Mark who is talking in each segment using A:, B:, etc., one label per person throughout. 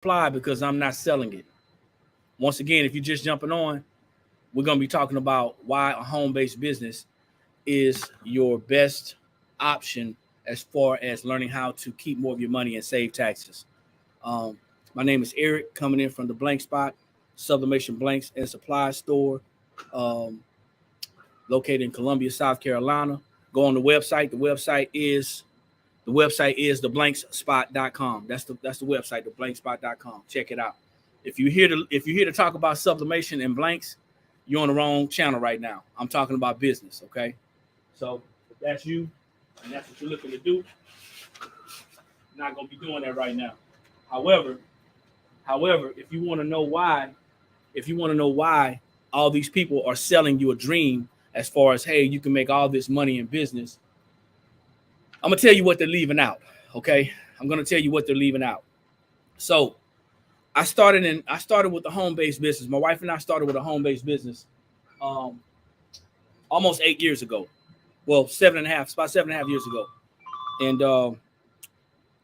A: apply because I'm not selling it. Once again, if you're just jumping on, we're going to be talking about why a home-based business is your best option as far as learning how to keep more of your money and save taxes. Um, my name is Eric, coming in from the Blank Spot Sublimation Blanks and Supply Store, um, located in Columbia, South Carolina. Go on the website. The website is theblankspot.com. That's the website, theblankspot.com. Check it out. If you're here to talk about sublimation and blanks, you're on the wrong channel right now. I'm talking about business, okay? So if that's you and that's what you're looking to do, you're not gonna be doing that right now. However, if you want to know why all these people are selling you a dream as far as, hey, you can make all this money in business, I'm gonna tell you what they're leaving out. Okay, I'm gonna tell you what they're leaving out. So I started with a home-based business. My wife and I started with a home-based business almost 8 years ago. Well, about 7.5 years ago. And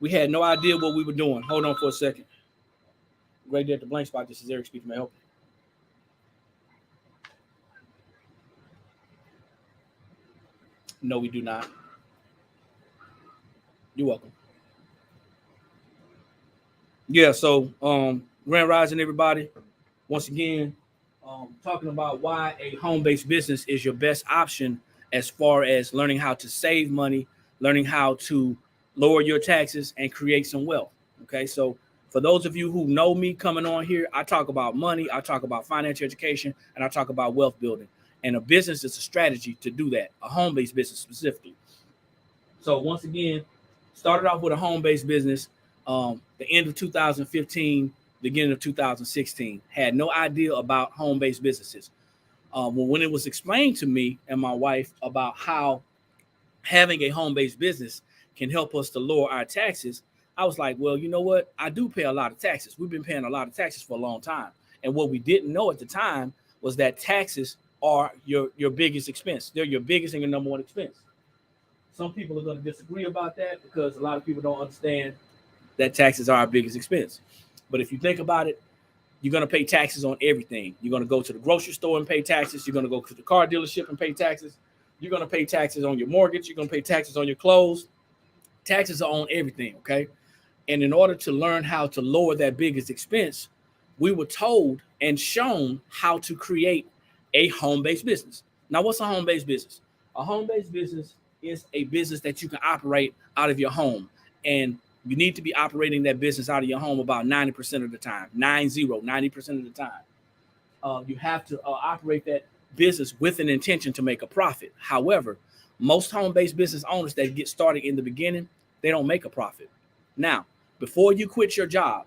A: we had no idea what we were doing. Hold on for a second. Great day at the Blank Spot. This is Eric speaking. May I help you? No, we do not. You're welcome. Yeah, so Grand Rising, everybody. Once again, talking about why a home-based business is your best option as far as learning how to save money, learning how to lower your taxes, and create some wealth. Okay, so for those of you who know me coming on here, I talk about money, I talk about financial education, and I talk about wealth building. And a business is a strategy to do that, a home-based business specifically. So once again, started off with a home-based business. The end of 2015, beginning of 2016, had no idea about home-based businesses. When it was explained to me and my wife about how having a home-based business can help us to lower our taxes, I was like, well, you know what? I do pay a lot of taxes. We've been paying a lot of taxes for a long time. And what we didn't know at the time was that taxes are your biggest expense. They're your biggest and your number one expense. Some people are going to disagree about that because a lot of people don't understand that taxes are our biggest expense. But if you think about it, you're going to pay taxes on everything. You're going to go to the grocery store and pay taxes. You're going to go to the car dealership and pay taxes. You're going to pay taxes on your mortgage. You're going to pay taxes on your clothes. Taxes are on everything, okay? And in order to learn how to lower that biggest expense, we were told and shown how to create a home-based business. Now, what's a home-based business? A home-based business is a business that you can operate out of your home. And you need to be operating that business out of your home about 90% of the time, 90% of the time. You have to operate that business with an intention to make a profit. However, most home-based business owners that get started in the beginning, they don't make a profit. Now, before you quit your job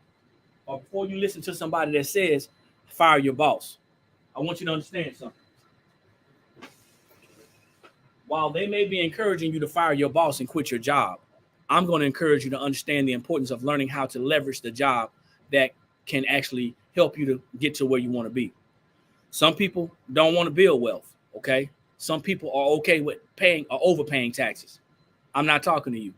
A: or before you listen to somebody that says, fire your boss, I want you to understand something. While they may be encouraging you to fire your boss and quit your job, I'm going to encourage you to understand the importance of learning how to leverage the job that can actually help you to get to where you want to be. Some people don't want to build wealth, okay? Some people are okay with paying or overpaying taxes. I'm not talking to you.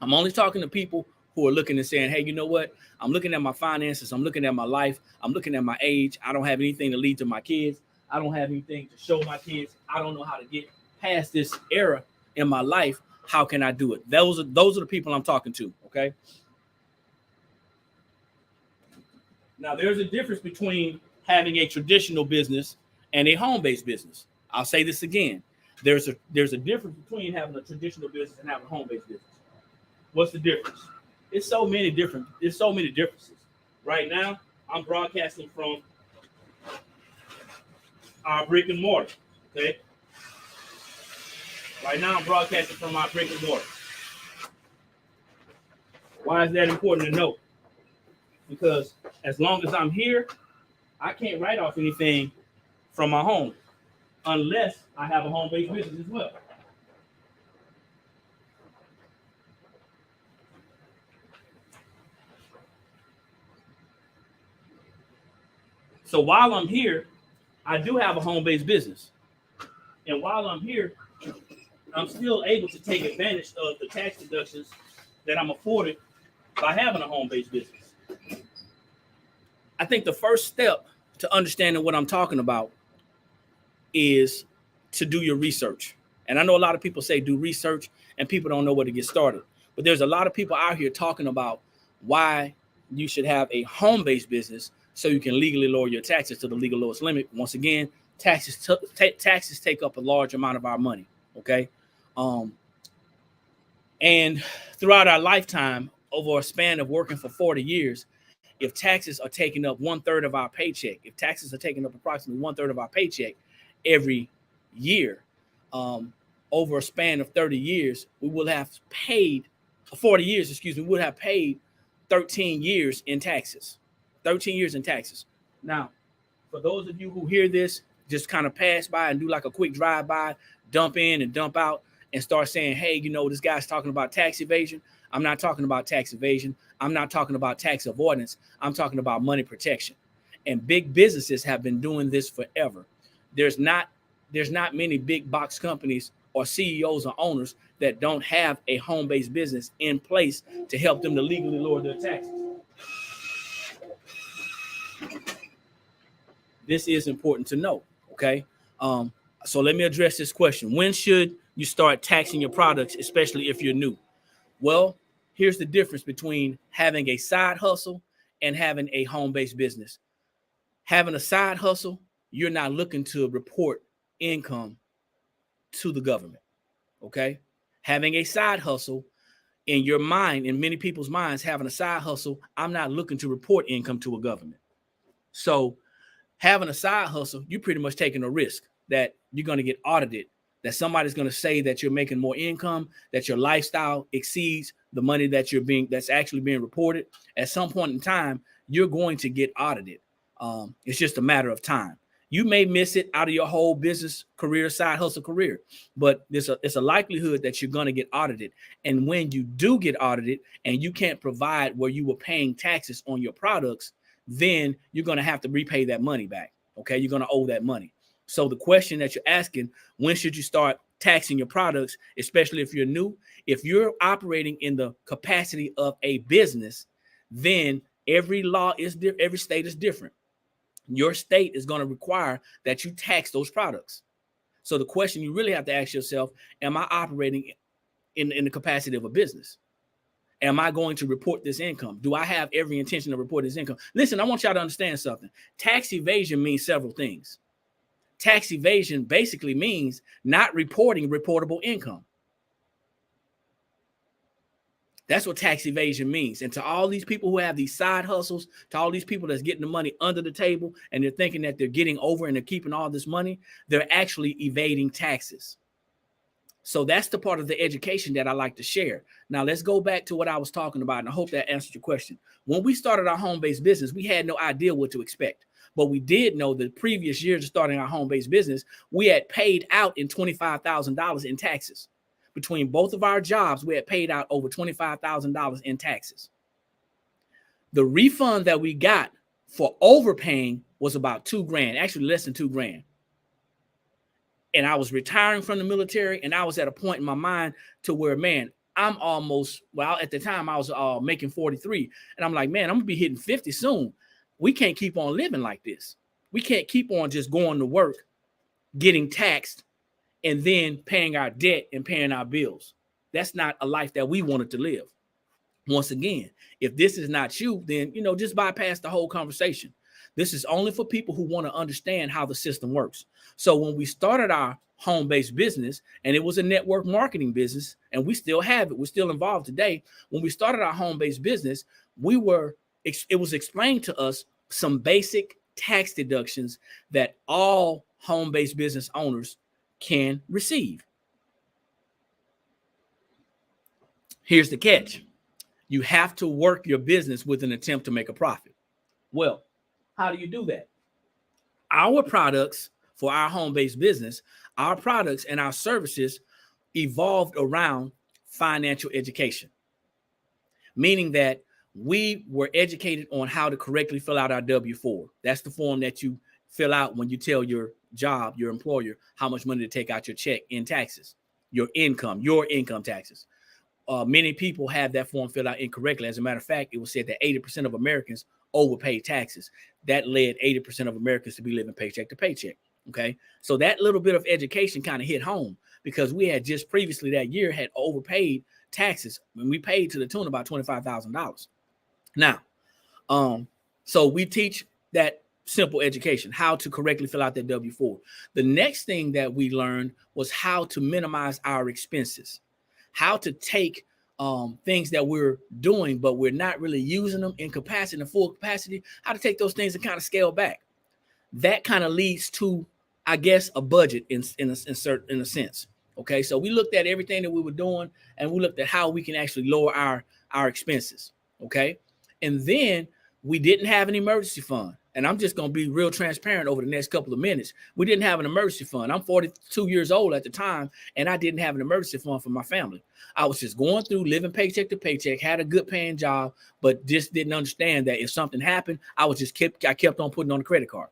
A: I'm only talking to people who are looking and saying, hey, you know what? I'm looking at my finances. I'm looking at my life. I'm looking at my age. I don't have anything to lead to my kids. I don't have anything to show my kids. I don't know how to get past this era in my life. How can I do it? Those are the people I'm talking to, okay? Now, there's a difference between having a traditional business and a home-based business. I'll say this again. There's a difference between having a traditional business and having a home-based business. What's the difference? There's so many differences. Right now, I'm broadcasting from our brick and mortar, okay? Right now, I'm broadcasting from my brick and mortar. Why is that important to know? Because as long as I'm here, I can't write off anything from my home unless I have a home-based business as well. So while I'm here, I do have a home-based business. And while I'm here, I'm still able to take advantage of the tax deductions that I'm afforded by having a home-based business. I think the first step to understanding what I'm talking about is to do your research. And I know a lot of people say do research and people don't know where to get started. But there's a lot of people out here talking about why you should have a home-based business so you can legally lower your taxes to the legal lowest limit. Once again, taxes take up a large amount of our money, okay? And throughout our lifetime, over a span of working for 40 years, if taxes are taking up 1/3 of our paycheck, if taxes are taking up approximately 1/3 of our paycheck every year, over a span of 30 years, we will have paid 40 years, we would have paid 13 years in taxes. 13 years in taxes. Now, for those of you who hear this, just kind of pass by and do like a quick drive-by, dump in and dump out, and start saying, hey, you know, this guy's talking about tax evasion. I'm not talking about tax evasion. I'm not talking about tax avoidance. I'm talking about money protection. And big businesses have been doing this forever. There's not many big box companies or CEOs or owners that don't have a home-based business in place to help them to legally lower their taxes. This is important to know, okay? So let me address this question. When should you start taxing your products, especially if you're new? Well, here's the difference between having a side hustle and having a home-based business. Having a side hustle, you're not looking to report income to the government, okay? Having a side hustle, in your mind, in many people's minds, having a side hustle, I'm not looking to report income to a government. So having a side hustle, you're pretty much taking a risk that you're going to get audited, that somebody's going to say that you're making more income, that your lifestyle exceeds the money that's actually being reported. At some point in time, you're going to get audited. It's just a matter of time. You may miss it out of your whole business career, side hustle career, but it's a likelihood that you're going to get audited. And when you do get audited and you can't provide where you were paying taxes on your products, then you're going to have to repay that money back. Okay, you're going to owe that money. So the question that you're asking, when should you start taxing your products, especially if you're new? If you're operating in the capacity of a business, then every state is different. Your state is going to require that you tax those products. So the question you really have to ask yourself, am I operating in the capacity of a business? Am I going to report this income? Do I have every intention to report this income? Listen, I want y'all to understand something. Tax evasion means several things. Tax evasion basically means not reporting reportable income. That's what tax evasion means. And to all these people who have these side hustles, to all these people that's getting the money under the table and they're thinking that they're getting over and they're keeping all this money, they're actually evading taxes. So that's the part of the education that I like to share. Now, let's go back to what I was talking about, and I hope that answered your question. When we started our home-based business, we had no idea what to expect. But we did know the previous years of starting our home-based business, we had paid out in $25,000 in taxes. Between both of our jobs, we had paid out over $25,000 in taxes. The refund that we got for overpaying was about $2,000, actually less than $2,000. And I was retiring from the military, and I was at a point in my mind to where, man, I'm almost, well, at the time I was making 43. And I'm like, man, I'm gonna be hitting 50 soon. We can't keep on living like this. We can't keep on just going to work, getting taxed, and then paying our debt and paying our bills. That's not a life that we wanted to live. Once again, if this is not you, then, you know, just bypass the whole conversation. This is only for people who want to understand how the system works. So when we started our home-based business, and it was a network marketing business, and we still have it, we're still involved today. When we started our home-based business, it was explained to us some basic tax deductions that all home-based business owners can receive. Here's the catch. You have to work your business with an attempt to make a profit. Well, how do you do that? Our products for our home-based business, our products and our services evolved around financial education, meaning that we were educated on how to correctly fill out our W-4. That's the form that you fill out when you tell your job, your employer, how much money to take out your check in taxes, your income taxes. Many people have that form filled out incorrectly. As a matter of fact, it was said that 80% of Americans overpaid taxes. That led 80% of Americans to be living paycheck to paycheck. Okay. So that little bit of education kind of hit home because we had just previously that year had overpaid taxes when we paid to the tune of about $25,000. Now, so we teach that simple education, how to correctly fill out that W-4. The next thing that we learned was how to minimize our expenses, how to take things that we're doing, but we're not really using them in capacity, in full capacity, how to take those things and kind of scale back. That kind of leads to, I guess, a budget in a sense. Okay, so we looked at everything that we were doing and we looked at how we can actually lower our expenses. Okay, and then we didn't have an emergency fund. And I'm just going to be real transparent over the next couple of minutes. We didn't have an emergency fund. I'm 42 years old at the time, and I didn't have an emergency fund for my family. I was just going through living paycheck to paycheck, had a good paying job, but just didn't understand that if something happened, I kept on putting on the credit card.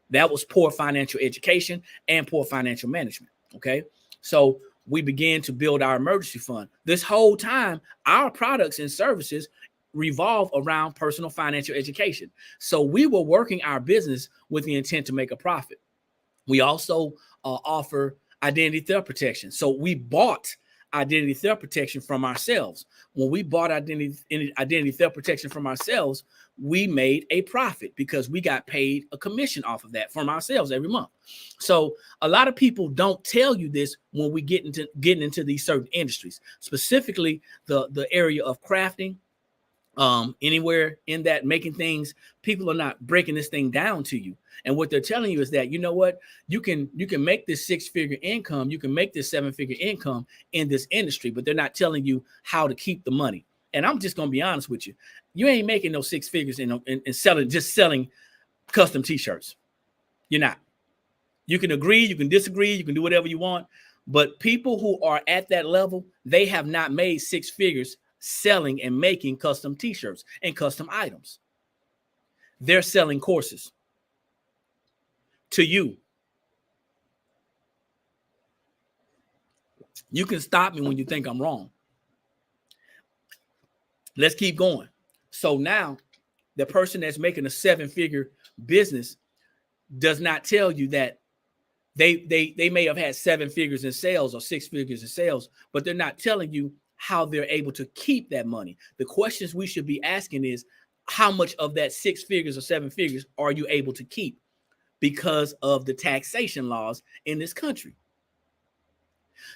A: That was poor financial education and poor financial management. Okay. So we began to build our emergency fund. This whole time, our products and services revolve around personal financial education. So we were working our business with the intent to make a profit. We also offer identity theft protection. So we bought identity theft protection from ourselves. When we bought identity theft protection from ourselves, we made a profit because we got paid a commission off of that from ourselves every month. So a lot of people don't tell you this when we getting into these certain industries, specifically the area of crafting. Anywhere in that making things, people are not breaking this thing down to you. And what they're telling you is that, you know what, you can make this 6-figure income, you can make this 7-figure income in this industry, but they're not telling you how to keep the money. And I'm just going to be honest with you. You ain't making those 6 figures in selling custom t-shirts. You're not. You can agree, you can disagree, you can do whatever you want. But people who are at that level, they have not made 6 figures selling and making custom t-shirts and custom items. They're selling courses to you. You can stop me when you think I'm wrong. Let's keep going. So now the person that's making a 7-figure business does not tell you that they may have had 7 figures in sales or 6 figures in sales, but they're not telling you how they're able to keep that money. The questions we should be asking is, how much of that 6 figures or 7 figures are you able to keep because of the taxation laws in this country?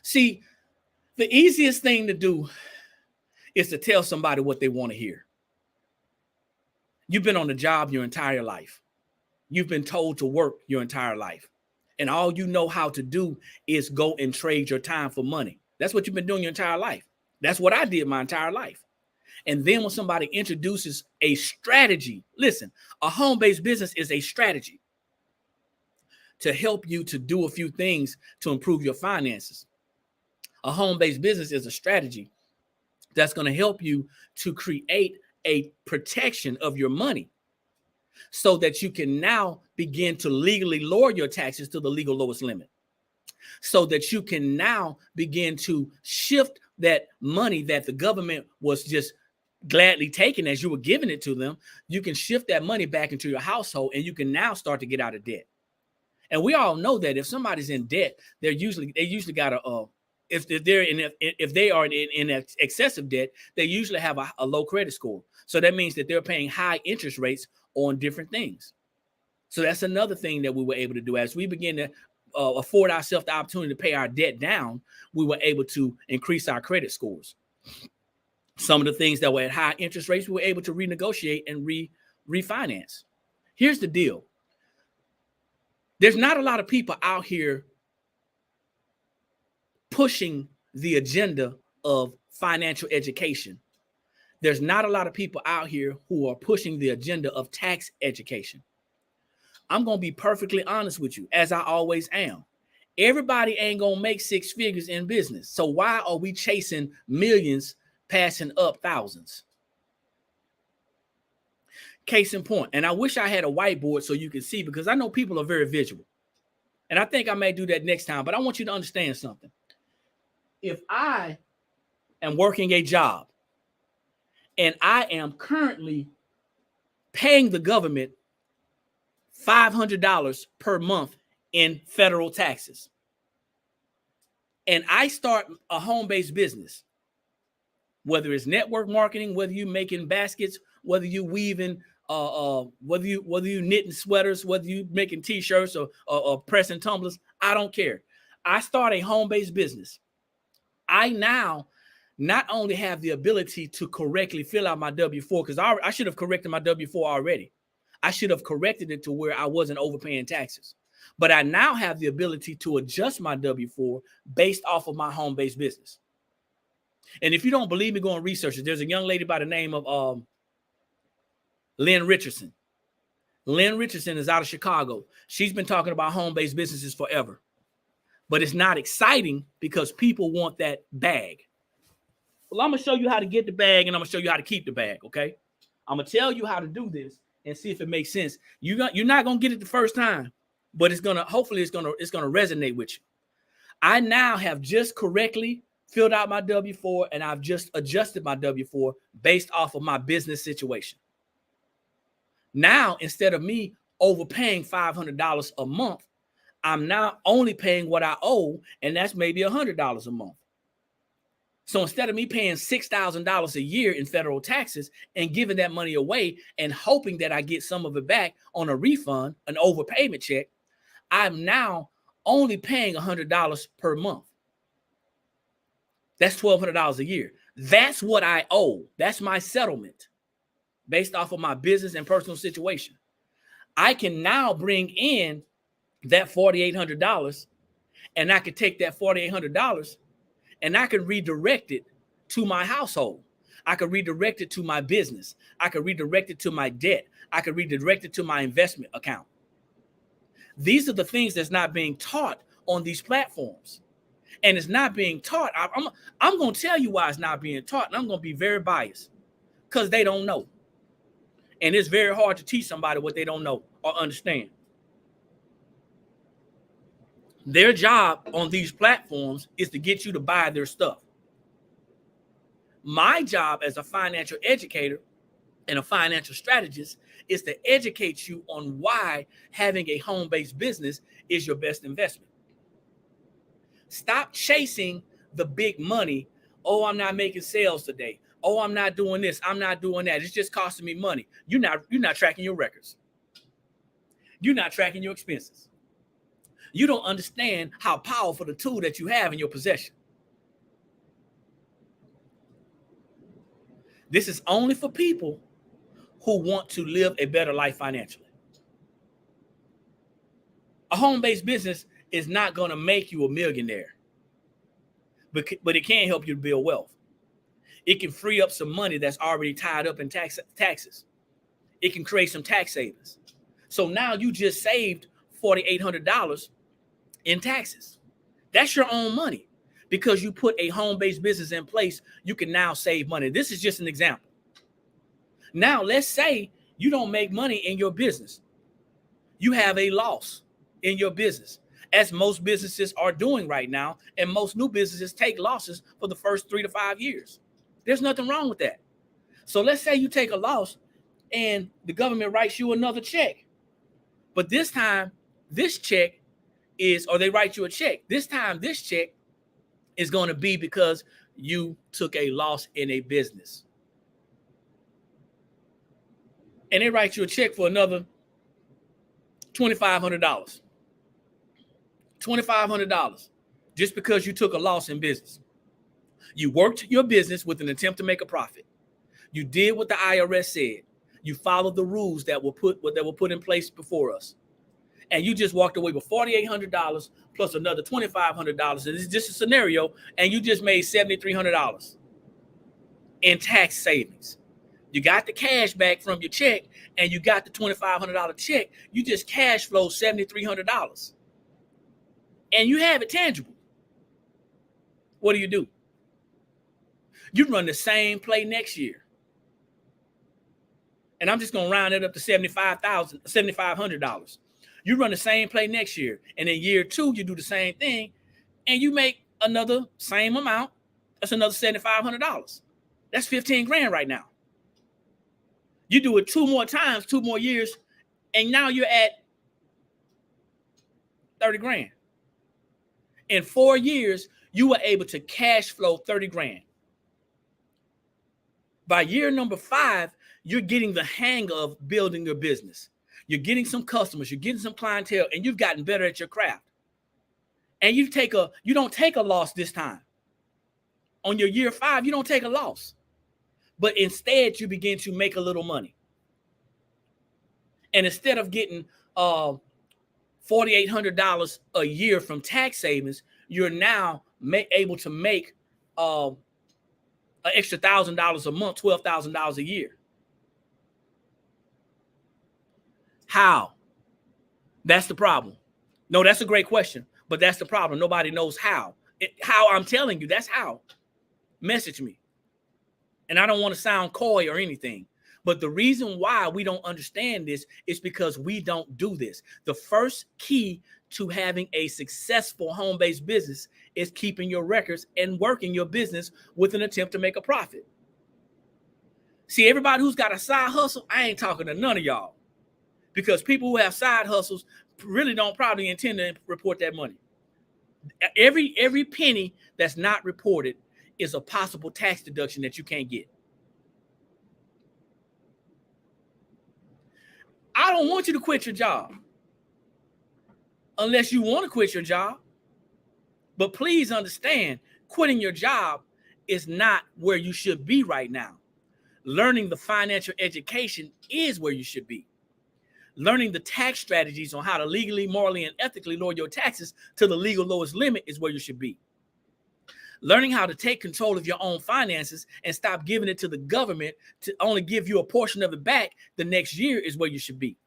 A: See, the easiest thing to do is to tell somebody what they want to hear. You've been on the job your entire life. You've been told to work your entire life. And all you know how to do is go and trade your time for money. That's what you've been doing your entire life. That's what I did my entire life. And then when somebody introduces a strategy, listen, a home-based business is a strategy to help you to do a few things to improve your finances. A home-based business is a strategy that's going to help you to create a protection of your money so that you can now begin to legally lower your taxes to the legal lowest limit, so that you can now begin to shift that money that the government was just gladly taking as you were giving it to them. You can shift that money back into your household, and you can now start to get out of debt. And we all know that if somebody's in debt, they usually got a if they are in excessive debt, they usually have a low credit score. So that means that they're paying high interest rates on different things. So that's another thing that we were able to do as we begin to afford ourselves the opportunity to pay our debt down. We were able to increase our credit scores. Some of the things that were at high interest rates, we were able to renegotiate and refinance. Here's the deal. There's not a lot of people out here pushing the agenda of financial education. There's not a lot of people out here who are pushing the agenda of tax education. I'm going to be perfectly honest with you, as I always am. Everybody ain't going to make 6 figures in business. So why are we chasing millions, passing up thousands? Case in point, and I wish I had a whiteboard so you can see, because I know people are very visual. And I think I may do that next time, but I want you to understand something. If I am working a job and I am currently paying the government $500 per month in federal taxes. And I start a home-based business, whether it's network marketing, whether you're making baskets, whether you weaving, whether you knitting sweaters, whether you making t-shirts or pressing tumblers, I don't care. I start a home-based business. I now not only have the ability to correctly fill out my W-4, because I should have corrected my W-4 already. I should have corrected it to where I wasn't overpaying taxes. But I now have the ability to adjust my W-4 based off of my home-based business. And if you don't believe me, go and research it. There's a young lady by the name of Lynn Richardson. Lynn Richardson is out of Chicago. She's been talking about home-based businesses forever. But it's not exciting because people want that bag. Well, I'm going to show you how to get the bag, and I'm going to show you how to keep the bag, okay? I'm going to tell you how to do this and see if it makes sense. You're not going to get it the first time, but hopefully it's going to resonate with you. I now have just correctly filled out my W-4, and I've just adjusted my W-4 based off of my business situation. Now, instead of me overpaying $500 a month, I'm now only paying what I owe, and that's maybe $100 a month. So instead of me paying $6,000 a year in federal taxes and giving that money away and hoping that I get some of it back on a refund, an overpayment check, I'm now only paying $100 per month. That's $1,200 a year. That's what I owe. That's my settlement based off of my business and personal situation. I can now bring in that $4,800, and I could take that $4,800 and I can redirect it to my household. I could redirect it to my business. I could redirect it to my debt. I could redirect it to my investment account. These are the things that's not being taught on these platforms. And it's not being taught. I'm going to tell you why it's not being taught, and I'm going to be very biased because they don't know. And it's very hard to teach somebody what they don't know or understand. Their job on these platforms is to get you to buy their stuff. My job as a financial educator and a financial strategist is to educate you on why having a home-based business is your best investment. Stop chasing the big money. Oh, I'm not making sales today. Oh, I'm not doing this. I'm not doing that. It's just costing me money. You're not tracking your records. You're not tracking your expenses. You don't understand how powerful the tool that you have in your possession. This is only for people who want to live a better life financially. A home-based business is not going to make you a millionaire, but it can help you to build wealth. It can free up some money that's already tied up in taxes. It can create some tax savings. So now you just saved $4,800 in taxes. That's your own money. Because you put a home-based business in place, you can now save money. This is just an example. Now, let's say you don't make money in your business. You have a loss in your business, as most businesses are doing right now, and most new businesses take losses for the first 3 to 5 years. There's nothing wrong with that. So let's say you take a loss and the government writes you another check. But this time, this check or they write you a check. This time, this check is going to be because you took a loss in a business. And they write you a check for another $2,500. $2,500 just because you took a loss in business. You worked your business with an attempt to make a profit. You did what the IRS said. You followed the rules that were put in place before us. And you just walked away with $4,800 plus another $2,500. And this is just a scenario. And you just made $7,300 in tax savings. You got the cash back from your check and you got the $2,500 check. You just cash flow $7,300. And you have it tangible. What do? You run the same play next year. And I'm just going to round it up to $7,500. You run the same play next year. And in year 2, you do the same thing. And you make another same amount. That's another $7,500. That's $15,000 right now. You do it 2 more times, 2 more years, and now you're at 30 grand. In 4 years, you were able to cash flow 30 grand. By year number 5, you're getting the hang of building your business. You're getting some customers, you're getting some clientele, and you've gotten better at your craft. And you don't take a loss this time. On your year 5, you don't take a loss. But instead, you begin to make a little money. And instead of getting $4,800 a year from tax savings, you're now able to make an extra $1,000 a month, $12,000 a year. How? That's the problem. No, that's a great question, but that's the problem. Nobody knows how. How, I'm telling you, that's how. Message me. And I don't want to sound coy or anything, but the reason why we don't understand this is because we don't do this. The first key to having a successful home-based business is keeping your records and working your business with an attempt to make a profit. See, everybody who's got a side hustle, I ain't talking to none of y'all, because people who have side hustles really don't probably intend to report that money. Every penny that's not reported is a possible tax deduction that you can't get. I don't want you to quit your job unless you want to quit your job. But please understand, quitting your job is not where you should be right now. Learning the financial education is where you should be. Learning the tax strategies on how to legally, morally, and ethically lower your taxes to the legal lowest limit is where you should be. Learning how to take control of your own finances and stop giving it to the government to only give you a portion of it back the next year is where you should be.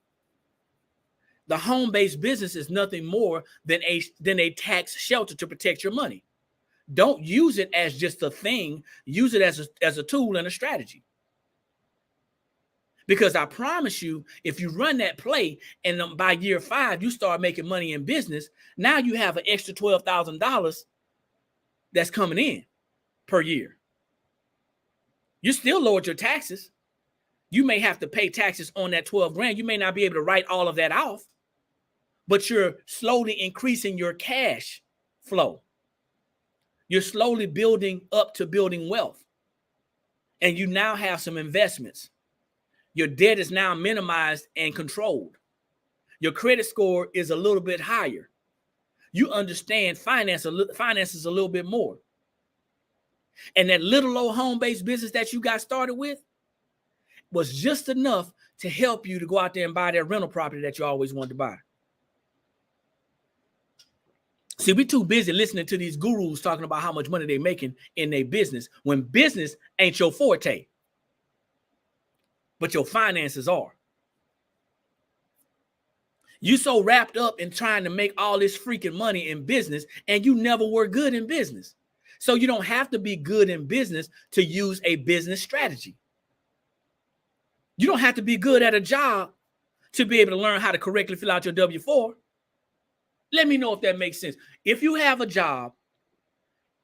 A: The home-based business is nothing more than a tax shelter to protect your money. Don't use it as just a thing. Use it as a tool and a strategy. Because I promise you, if you run that play and by year 5, you start making money in business, now you have an extra $12,000 that's coming in per year. You still lowered your taxes. You may have to pay taxes on that 12 grand. You may not be able to write all of that off, but you're slowly increasing your cash flow. You're slowly building up to building wealth. And you now have some investments. Your debt is now minimized and controlled. Your credit score is a little bit higher. You understand finances a little bit more. And that little old home-based business that you got started with was just enough to help you to go out there and buy that rental property that you always wanted to buy. See, we're too busy listening to these gurus talking about how much money they're making in their business when business ain't your forte, but your finances are. You so wrapped up in trying to make all this freaking money in business, and you never were good in business. So you don't have to be good in business to use a business strategy. You don't have to be good at a job to be able to learn how to correctly fill out your W-4. Let me know if that makes sense. If you have a job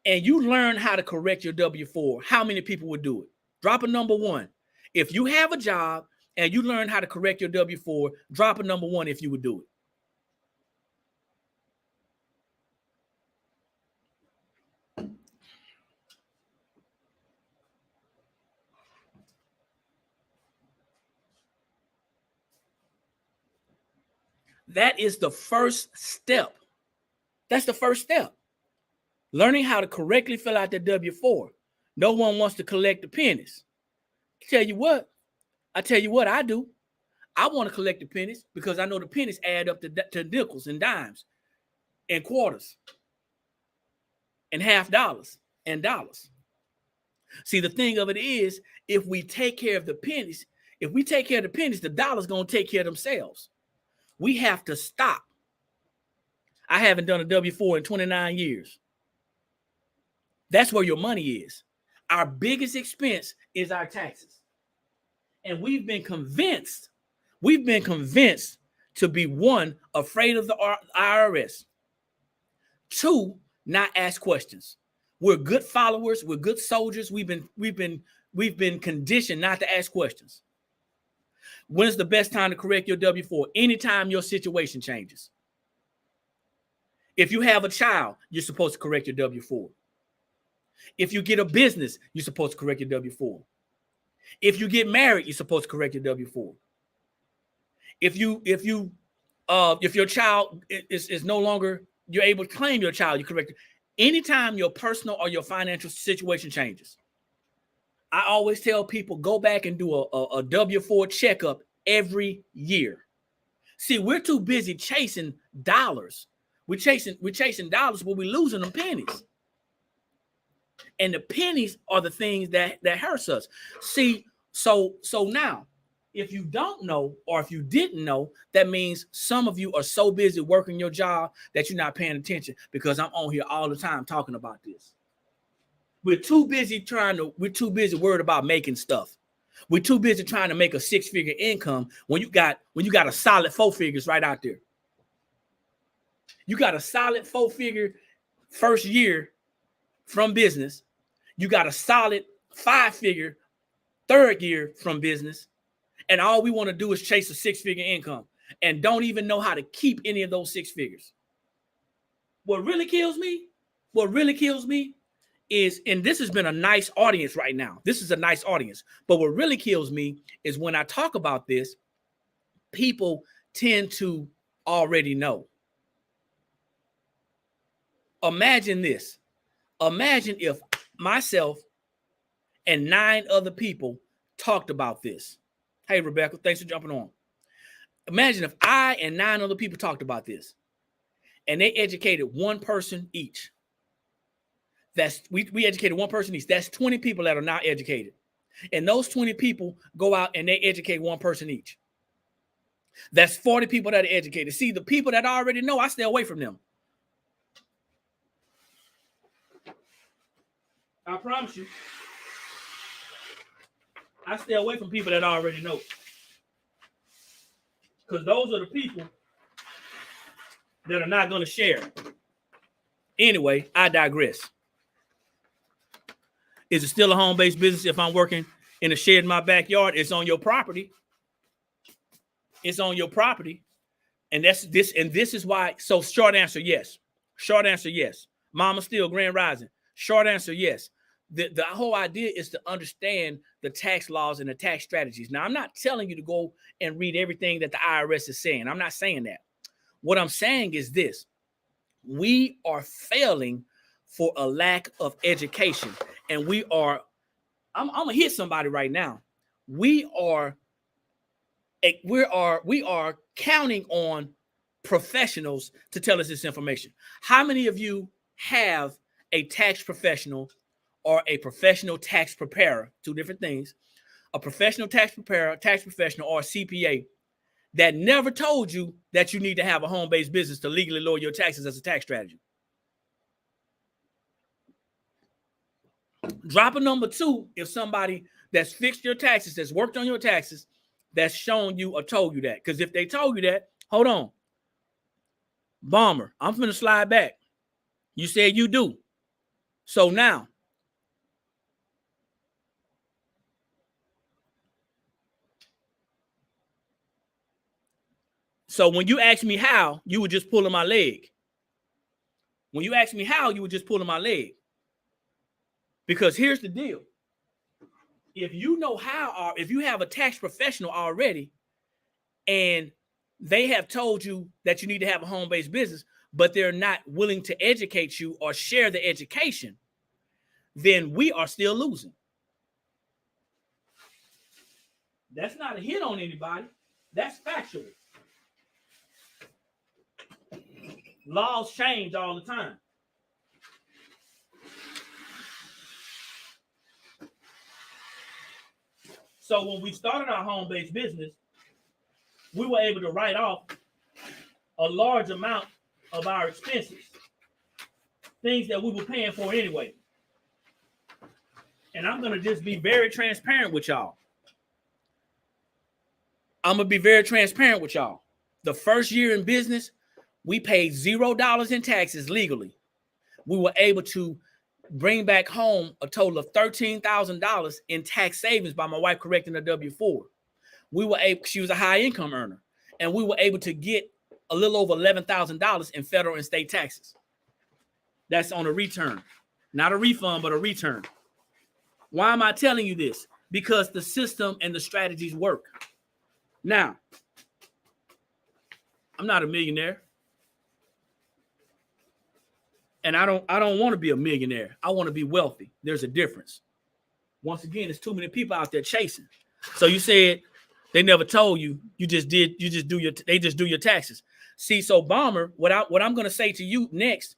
A: and you learn how to correct your W-4, how many people would do it? Drop a number 1. If you have a job and you learn how to correct your W-4, drop a number 1 if you would do it. That is the first step. That's the first step. Learning how to correctly fill out the W-4. No one wants to collect the pennies. I tell you what I do. I want to collect the pennies because I know the pennies add up to nickels and dimes and quarters and half dollars and dollars. See, the thing of it is, if we take care of the pennies, the dollars going to take care of themselves. We have to stop. I haven't done a W-4 in 29 years. That's where your money is. Our biggest expense is our taxes. And we've been convinced to be 1, afraid of the IRS. 2, not ask questions. We're good followers. We're good soldiers. We've been conditioned not to ask questions. When's the best time to correct your W-4? Anytime your situation changes. If you have a child, you're supposed to correct your W-4. If you get a business, you're supposed to correct your W-4. If you get married, you're supposed to correct your W-4. If your child is no longer, you're able to claim your child, you correct it. Anytime your personal or your financial situation changes, I always tell people, go back and do a W-4 checkup every year. See, we're too busy chasing dollars. We're chasing dollars, but we're losing them pennies. And the pennies are the things that hurts us. See, so now, if you don't know, or if you didn't know, that means some of you are so busy working your job that you're not paying attention, because I'm on here all the time talking about this. We're too busy worried about making stuff. We're too busy trying to make a 6-figure income when you got a solid 4 figures right out there. You got a solid 4-figure first year from business. You got a solid 5-figure third year from business. And all we want to do is chase a 6-figure income and don't even know how to keep any of those 6 figures. What really kills me is, and this has been a nice audience right now. This is a nice audience. But what really kills me is when I talk about this, people tend to already know. Imagine this. Imagine if myself and 9 other people talked about this. Hey, Rebecca, thanks for jumping on. Imagine if I and 9 other people talked about this and they educated one person each. We educated one person each. That's 20 people that are not educated. And those 20 people go out and they educate one person each. That's 40 people that are educated. See, the people that I already know, I stay away from them. I promise you. I stay away from people that I already know. Because those are the people that are not going to share. Anyway, I digress. Is it still a home-based business if I'm working in a shed in my backyard? It's on your property. It's on your property. And this is why. So short answer, yes. Short answer, yes. Mama still Grand Rising. Short answer, yes. The whole idea is to understand the tax laws and the tax strategies. Now, I'm not telling you to go and read everything that the IRS is saying. I'm not saying that. What I'm saying is this. We are failing for a lack of education. And I'm going to hit somebody right now. We are counting on professionals to tell us this information. How many of you have a tax professional or a professional tax preparer, 2 different things, a professional tax preparer, tax professional, or a CPA that never told you that you need to have a home-based business to legally lower your taxes as a tax strategy? Drop a number 2 if somebody that's fixed your taxes, that's worked on your taxes, that's shown you or told you that. Because if they told you that, hold on. Bomber, I'm finna slide back. You said you do. So now, so when you ask me how, you were just pulling my leg. When you ask me how, you were just pulling my leg. Because here's the deal. If you know how, or if you have a tax professional already, and they have told you that you need to have a home-based business, but they're not willing to educate you or share the education, then we are still losing. That's not a hit on anybody. That's factual. Laws change all the time. So when we started our home-based business, we were able to write off a large amount of our expenses, things that we were paying for anyway. And I'm going to just be very transparent with y'all. The first year in business, we paid $0 in taxes legally. We were able to bring back home a total of $13,000 in tax savings by my wife correcting the W-4. She was a high income earner, and we were able to get a little over $11,000 in federal and state taxes. That's on a return, not a refund, but a return. Why am I telling you this? Because the system and the strategies work. Now, I'm not a millionaire. And I don't want to be a millionaire. I want to be wealthy. There's a difference. Once again, there's too many people out there chasing. So you said they never told you. They just do your taxes. See, so Bomber, what I'm going to say to you next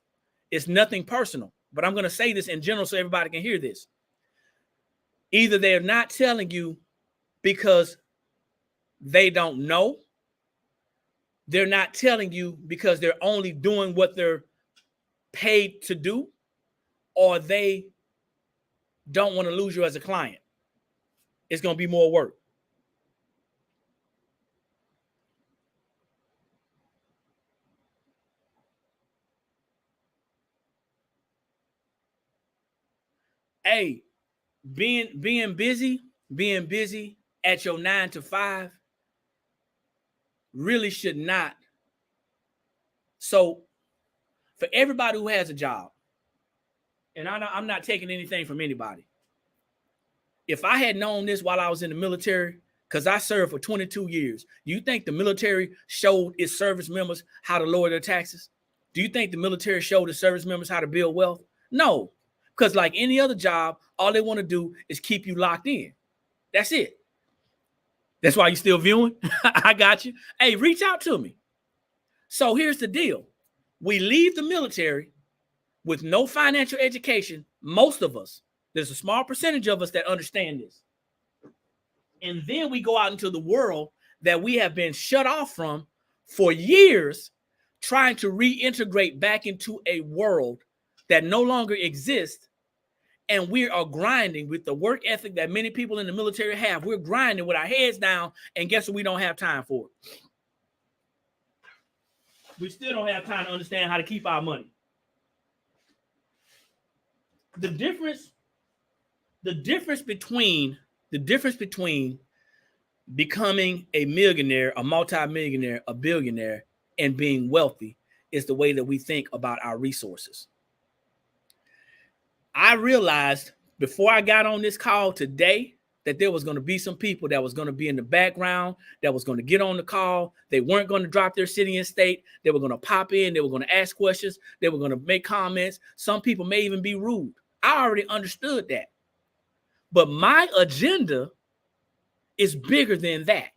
A: is nothing personal, but I'm going to say this in general so everybody can hear this. Either they're not telling you because they don't know. They're not telling you because they're only doing what they're paid to do, or they don't want to lose you as a client. It's going to be more work. Hey, being busy at your 9 to 5 really should not. So for everybody who has a job, and I'm not taking anything from anybody. If I had known this while I was in the military, because I served for 22 years, do you think the military showed its service members how to lower their taxes? Do you think the military showed its service members how to build wealth? No, because like any other job, all they want to do is keep you locked in. That's it. That's why you're still viewing. I got you. Hey, reach out to me. So here's the deal. We leave the military with no financial education. Most of us, there's a small percentage of us that understand this. And then we go out into the world that we have been shut off from for years, trying to reintegrate back into a world that no longer exists. And we are grinding with the work ethic that many people in the military have. We're grinding with our heads down, and guess what? We don't have time for it. We still don't have time to understand how to keep our money. The difference between becoming a millionaire, a multimillionaire, a billionaire, and being wealthy is the way that we think about our resources. I realized before I got on this call today that there was going to be some people that was going to be in the background, that was going to get on the call. They weren't going to drop their city and state. They were going to pop in. They were going to ask questions. They were going to make comments. Some people may even be rude. I already understood that. But my agenda is bigger than that.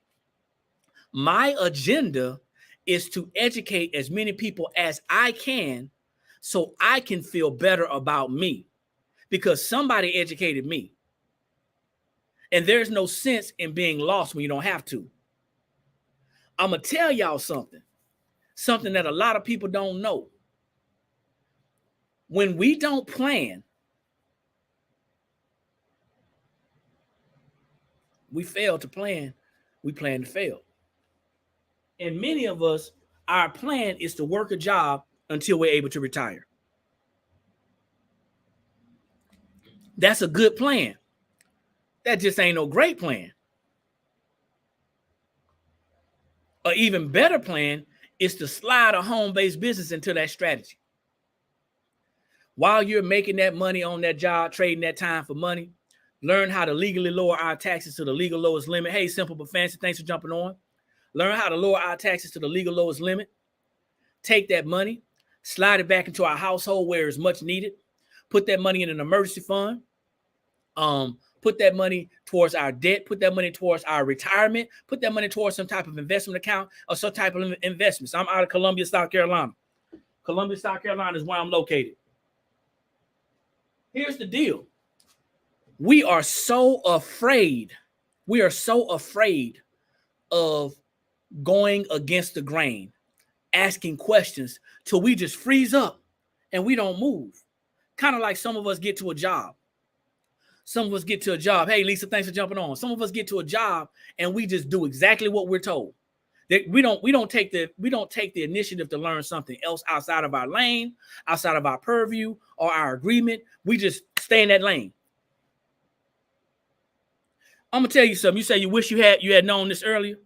A: My agenda is to educate as many people as I can so I can feel better about me because somebody educated me. And there's no sense in being lost when you don't have to. I'm going to tell y'all something that a lot of people don't know. When we don't plan, we fail to plan, we plan to fail. And many of us, our plan is to work a job until we're able to retire. That's a good plan. That just ain't no great plan. An even better plan is to slide a home-based business into that strategy. While you're making that money on that job, trading that time for money, learn how to legally lower our taxes to the legal lowest limit. Hey, Simple but Fancy, thanks for jumping on. Learn how to lower our taxes to the legal lowest limit. Take that money, slide it back into our household where it's much needed. Put that money in an emergency fund. Put that money towards our debt. Put that money towards our retirement. Put that money towards some type of investment account or some type of investments. I'm out of Columbia, South Carolina. Columbia, South Carolina is where I'm located. Here's the deal. We are so afraid. We are so afraid of going against the grain, asking questions till we just freeze up and we don't move. Kind of like some of us get to a job. Some of us get to a job. Hey, Lisa, thanks for jumping on. Some of us get to a job and we just do exactly what we're told. We don't take the initiative to learn something else outside of our lane, outside of our purview or our agreement. We just stay in that lane. I'm gonna tell you something. You say you wish you had known this earlier.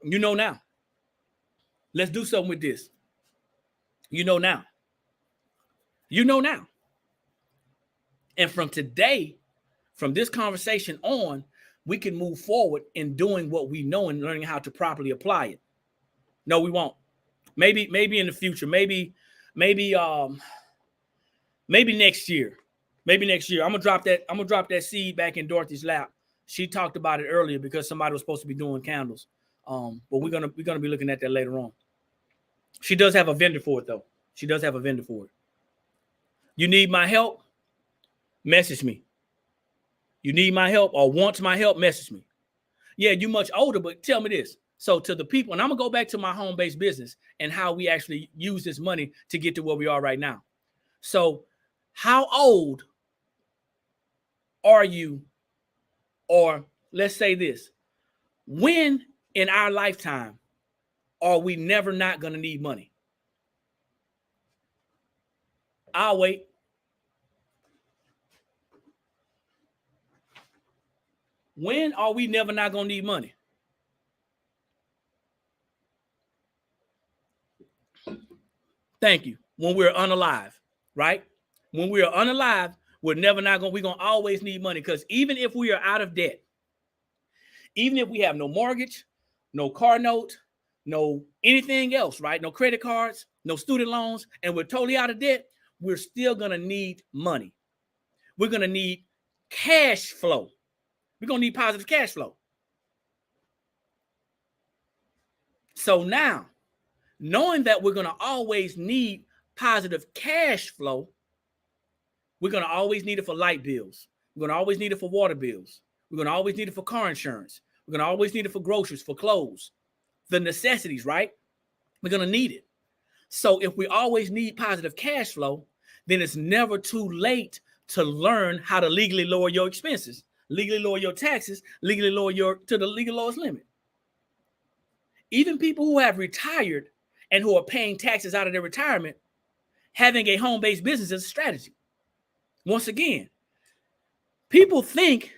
A: You know now. Let's do something with this. You know now. You know now. And from today, from this conversation on, we can move forward in doing what we know and learning how to properly apply it. No, we won't. Maybe in the future. Maybe next year. Maybe next year. I'm gonna drop that seed back in Dorothy's lap. She talked about it earlier because somebody was supposed to be doing candles. But we're gonna be looking at that later on. She does have a vendor for it though. She does have a vendor for it. You need my help? Message me. You need my help or want my help? Message me. Yeah, you're much older, but tell me this. So to the people, and I'm gonna go back to my home-based business and how we actually use this money to get to where we are right now. So how old are you? Or let's say this, when in our lifetime are we never not gonna need money? I'll wait. When are we never not gonna need money? Thank you. When we're unalive, right? When we are unalive, we're gonna always need money, because even if we are out of debt, even if we have no mortgage, no car note, no anything else, right? No credit cards, no student loans, and we're totally out of debt, we're still gonna need money. We're gonna need cash flow. We're gonna need positive cash flow. So now, knowing that we're gonna always need positive cash flow, we're gonna always need it for light bills. We're gonna always need it for water bills. We're gonna always need it for car insurance. We're gonna always need it for groceries, for clothes, the necessities, right? We're gonna need it. So if we always need positive cash flow, then it's never too late to learn how to legally lower your expenses, legally lower your taxes, legally lower to the legal lowest limit. Even people who have retired and who are paying taxes out of their retirement, having a home-based business is a strategy. Once again, people think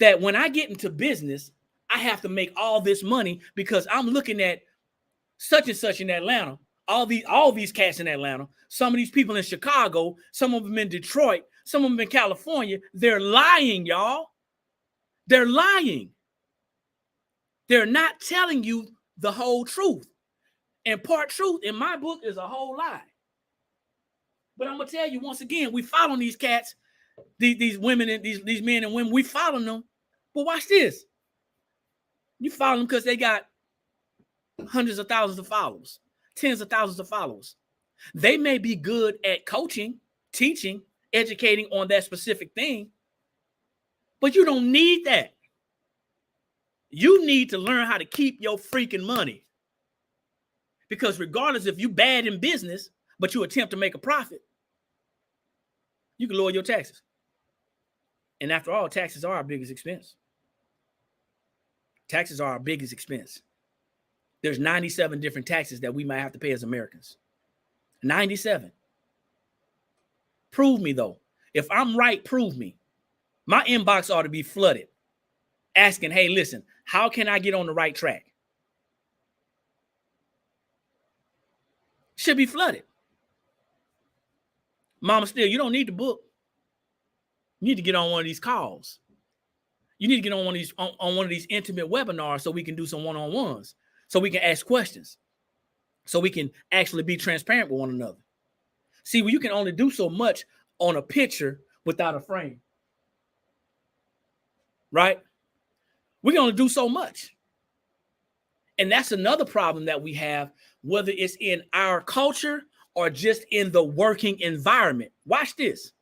A: that when I get into business, I have to make all this money because I'm looking at such and such in Atlanta, all these cats in Atlanta, some of these people in Chicago, some of them in Detroit, some of them in California. They're lying, y'all. They're lying. They're not telling you the whole truth. And part truth in my book is a whole lie. But I'm gonna tell you once again, we follow these cats, these women and these men and women. We follow them. But watch this. You follow them because they got hundreds of thousands of followers, tens of thousands of followers. They may be good at coaching, teaching, educating on that specific thing, but you don't need that. You need to learn how to keep your freaking money. Because regardless if you bad in business, but you attempt to make a profit, you can lower your taxes. And after all, taxes are our biggest expense. Taxes are our biggest expense. There's 97 different taxes that we might have to pay as Americans. 97. Prove me, though. If I'm right, prove me. My inbox ought to be flooded asking, hey, listen, how can I get on the right track? Should be flooded. Mama Still, you don't need the book. You need to get on one of these calls. You need to get on one of these intimate webinars so we can do some one-on-ones, so we can ask questions, so we can actually be transparent with one another. See, well, you can only do so much on a picture without a frame, right? We can only do so much. And that's another problem that we have, whether it's in our culture or just in the working environment. Watch this.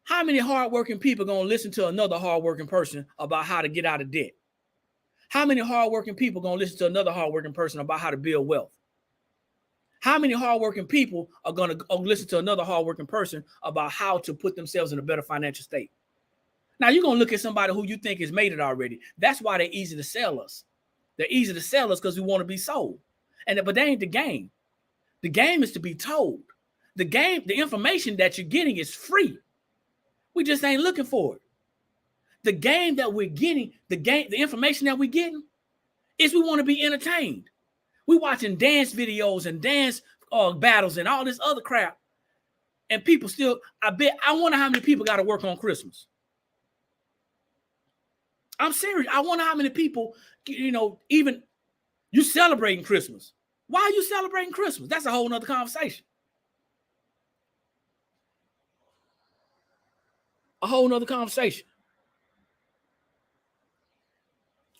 A: How many hardworking people are going to listen to another hardworking person about how to get out of debt? How many hardworking people are going to listen to another hardworking person about how to build wealth? How many hardworking people are going to listen to another hardworking person about how to put themselves in a better financial state? Now, you're going to look at somebody who you think has made it already. That's why they're easy to sell us. They're easy to sell us because we want to be sold. But that ain't the game. The game is to be told. The information that you're getting is free. We just ain't looking for it. The game that we're getting, the information that we're getting is we want to be entertained. We're watching dance videos and dance battles and all this other crap. And people still, I wonder how many people got to work on Christmas. I'm serious. I wonder how many people, even you celebrating Christmas. Why are you celebrating Christmas? That's a whole nother conversation. A whole nother conversation.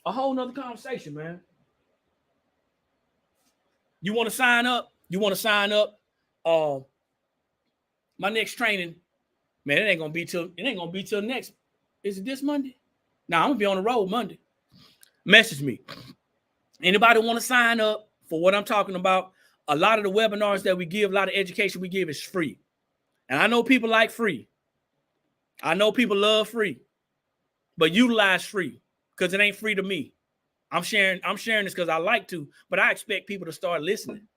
A: A whole nother conversation, man. You want to sign up? My next training, man, it ain't gonna be till next. Is it this Monday? No, I'm gonna be on the road Monday. Message me. Anybody want to sign up for what I'm talking about? A lot of the webinars that we give, a lot of education we give is free. And I know people like free. I know people love free, but utilize free because it ain't free to me. I'm sharing this because I like to, but I expect people to start listening.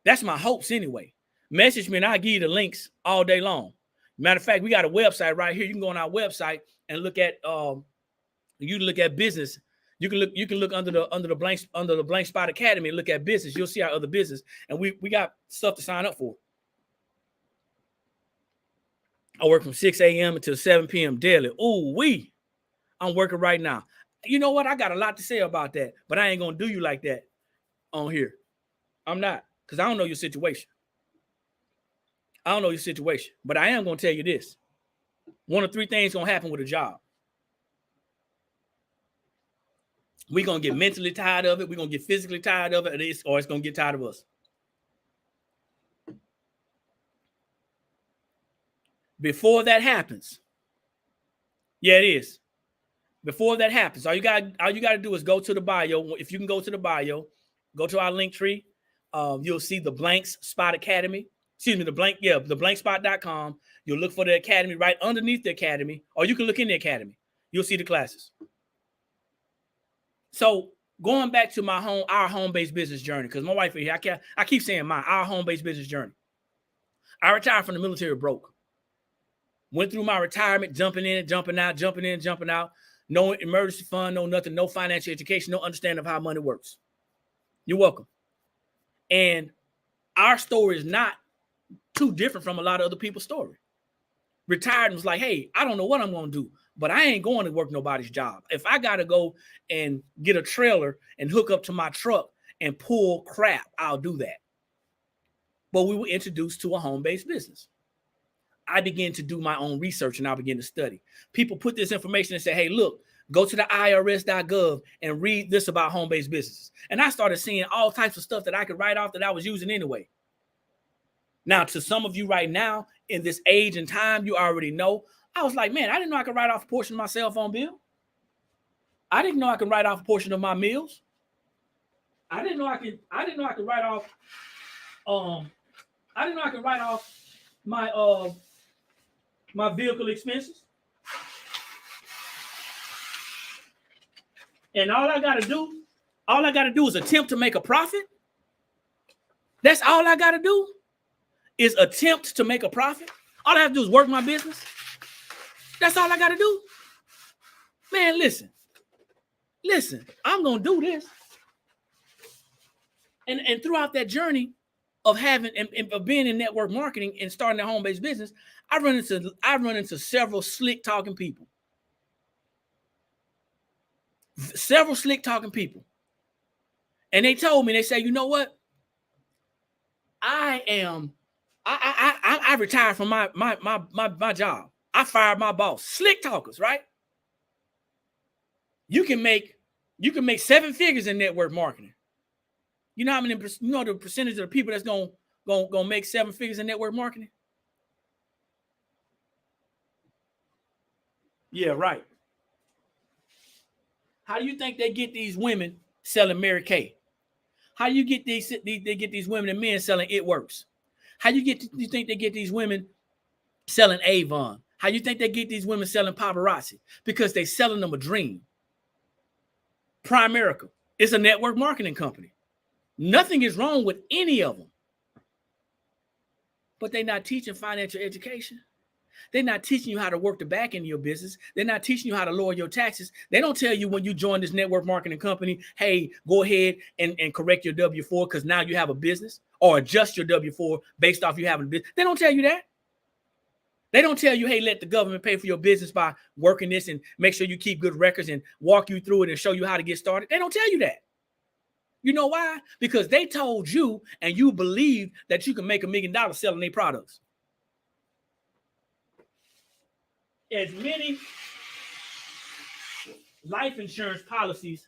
A: That's my hopes anyway. Message me and I'll give you the links all day long. Matter of fact, we got a website right here. You can go on our website and look at business. You can look under the blank spot academy and look at business. You'll see our other business. And we got stuff to sign up for. I work from 6 a.m. until 7 p.m. daily. I'm working right now. You know what? I got a lot to say about that, but I ain't going to do you like that on here. I'm not, because I don't know your situation. But I am going to tell you this. One of three things going to happen with a job. We're going to get mentally tired of it. We're going to get physically tired of it, or it's going to get tired of us. Before that happens, yeah, it is. Before that happens, all you got to do is go to the bio. If you can go to the bio, go to our link tree. You'll see the Blank Spot Academy. Excuse me, the blankspot.com. You'll look for the academy right underneath the academy, or you can look in the academy. You'll see the classes. So going back to our home-based business journey, because my wife here, I keep saying our home-based business journey. I retired from the military broke. Went through my retirement, jumping in, jumping out. No emergency fund, no nothing, no financial education, no understanding of how money works. You're welcome. And our story is not too different from a lot of other people's story. Retired and was like, hey, I don't know what I'm going to do, but I ain't going to work nobody's job. If I got to go and get a trailer and hook up to my truck and pull crap, I'll do that. But we were introduced to a home-based business. I began to do my own research and I began to study. People put this information and say, hey, look, go to the IRS.gov and read this about home-based businesses. And I started seeing all types of stuff that I could write off that I was using anyway. Now, to some of you right now, in this age and time, you already know. I was like, man, I didn't know I could write off a portion of my cell phone bill. I didn't know I could write off a portion of my meals. I didn't know I could write off my vehicle expenses. And all I got to do is attempt to make a profit. That's all I got to do is attempt to make a profit. All I have to do is work my business. That's all I got to do. Man, listen, I'm going to do this. And throughout that journey of having and of being in network marketing and starting a home-based business, I run into several slick talking people. And they told me, they say, you know what? I retired from my job. I fired my boss. Slick talkers, right? You can make 7 figures in network marketing. You know how many? You know the percentage of the people that's gonna make 7 figures in network marketing? Yeah, right. How do you think they get these women selling Mary Kay? How do you get they get these women and men selling It Works? How you think they get these women selling Avon? How you think they get these women selling paparazzi? Because they selling them a dream. Primerica, it's a network marketing company. Nothing is wrong with any of them. But they're not teaching financial education. They're not teaching you how to work the back end of your business. They're not teaching you how to lower your taxes. They don't tell you when you join this network marketing company, hey, go ahead and correct your W-4 because now you have a business, or adjust your W-4 based off you having a business. They don't tell you that. They don't tell you, hey, let the government pay for your business by working this and make sure you keep good records and walk you through it and show you how to get started. They don't tell you that. You know why? Because they told you and you believe that you can make $1 million selling their products. As many life insurance policies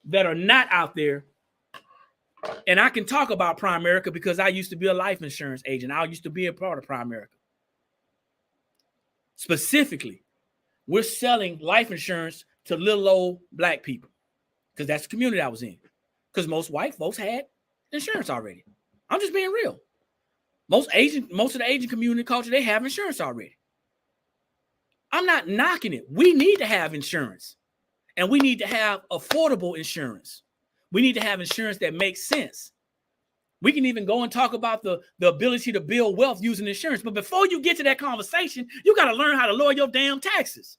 A: that are not out there, and I can talk about Primerica because I used to be a life insurance agent. I used to be a part of Primerica. Specifically, we're selling life insurance to little old black people because that's the community I was in. Because most white folks had insurance already. I'm just being real. Most of the Asian community culture, they have insurance already. I'm not knocking it. We need to have insurance, and we need to have affordable insurance. We need to have insurance that makes sense. We can even go and talk about the ability to build wealth using insurance. But before you get to that conversation, you got to learn how to lower your damn taxes.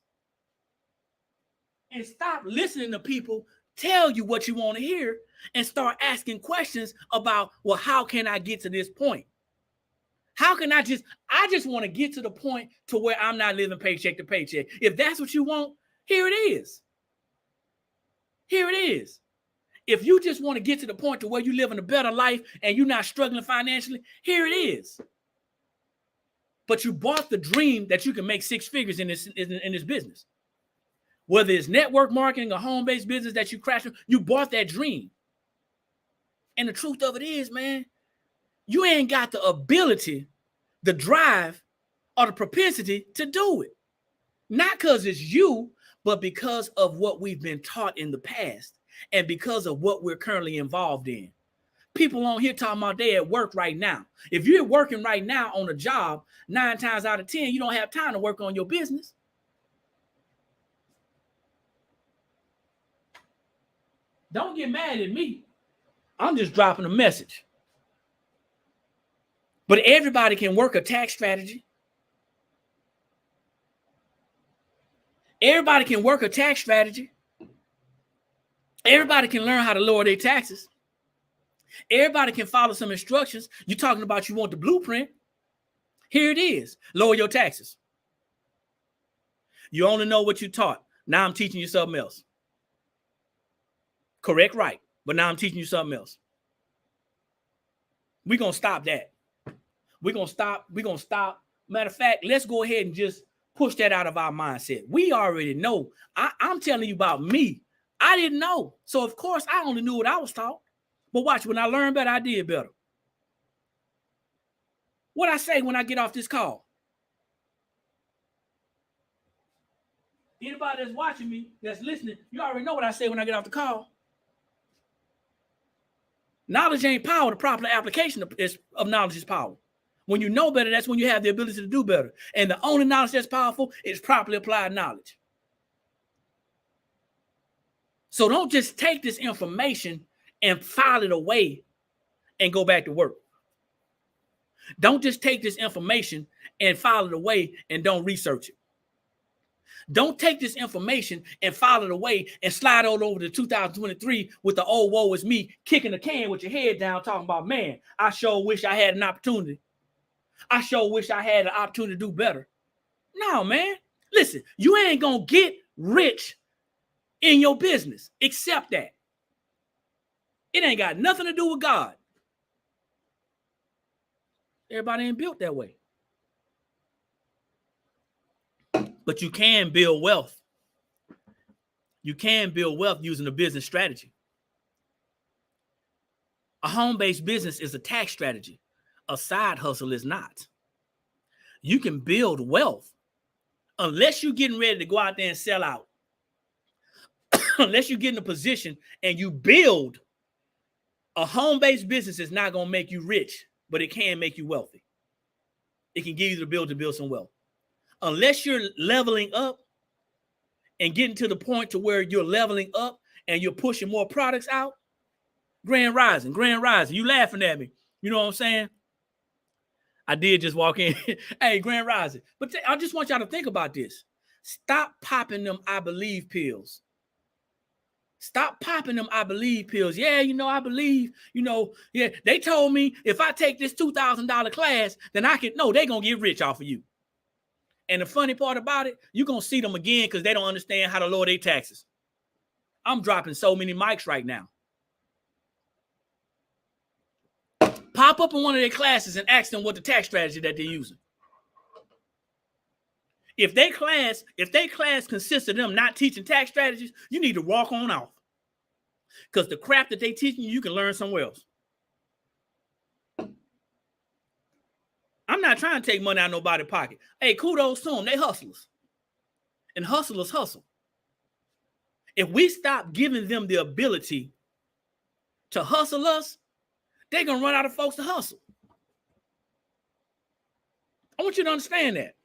A: And stop listening to people tell you what you want to hear and start asking questions about, well, how can I get to this point? How can I just want to get to the point to where I'm not living paycheck to paycheck. If that's what you want, here it is. Here it is. If you just want to get to the point to where you live in a better life and you're not struggling financially, here it is. But you bought the dream that you can make 6 figures in this business. Whether it's network marketing or home-based business that you crashed, you bought that dream. And the truth of it is, man, you ain't got the ability, the drive, or the propensity to do it. Not because it's you, but because of what we've been taught in the past. And because of what we're currently involved in. People on here talking about they at work right now. If you're working right now on a job, 9 times out of 10, you don't have time to work on your business. Don't get mad at me. I'm just dropping a message. But everybody can work a tax strategy. Everybody can work a tax strategy. Everybody can learn how to lower their taxes. Everybody can follow some instructions. You're talking about you want the blueprint. Here it is. Lower your taxes. You only know what you taught. Now I'm teaching you something else. Correct, right. But now I'm teaching you something else. We're going to stop that. We're going to stop. Matter of fact, let's go ahead and just push that out of our mindset. We already know. I'm telling you about me. I didn't know. So, of course, I only knew what I was taught. But watch, when I learned better, I did better. What I say when I get off this call? Anybody that's watching me, that's listening, you already know what I say when I get off the call. Knowledge ain't power. The proper application of knowledge is power. When you know better, that's when you have the ability to do better. And the only knowledge that's powerful is properly applied knowledge. So don't just take this information and file it away and go back to work. Don't just take this information and file it away and don't research it. Don't take this information and file it away and slide all over to 2023 with the old woe is me, kicking the can with your head down, talking about, man, I sure wish I had an opportunity. I sure wish I had an opportunity to do better. No, man. Listen, you ain't going to get rich in your business. Accept that. It ain't got nothing to do with God. Everybody ain't built that way. But you can build wealth. You can build wealth using a business strategy. A home-based business is a tax strategy. A side hustle is not. You can build wealth unless you're getting ready to go out there and sell out. Unless you get in a position and you build, a home-based business is not going to make you rich, but it can make you wealthy. It can give you the ability to build some wealth. Unless you're leveling up and getting to the point to where you're leveling up and you're pushing more products out, grand rising. You laughing at me. You know what I'm saying? I did just walk in. Hey, Grand Rising. But I just want y'all to think about this. Stop popping them I believe pills. Stop popping them I believe pills. Yeah, I believe, yeah, they told me if I take this $2,000 class, then I can, no, they're going to get rich off of you. And the funny part about it, you're going to see them again because they don't understand how to lower their taxes. I'm dropping so many mics right now. Pop up in one of their classes and ask them what the tax strategy that they're using. If their class consists of them not teaching tax strategies, you need to walk on off. Because the crap that they teaching you can learn somewhere else. I'm not trying to take money out of nobody's pocket. Hey, kudos to them. They hustlers. And hustlers hustle. If we stop giving them the ability to hustle us, they're going to run out of folks to hustle. I want you to understand that.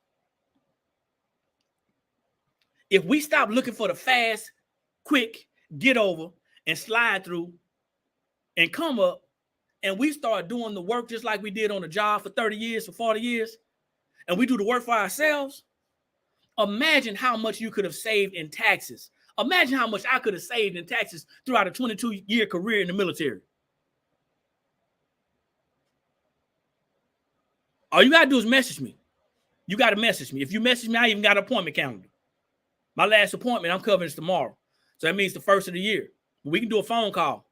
A: If we stop looking for the fast, quick, get over, and slide through, and come up, and we start doing the work just like we did on the job for 30 years, for 40 years, and we do the work for ourselves, imagine how much you could have saved in taxes. Imagine how much I could have saved in taxes throughout a 22-year career in the military. All you got to do is message me. You got to message me. If you message me, I even got an appointment calendar. My last appointment, I'm covering is tomorrow. So that means the first of the year. We can do a phone call.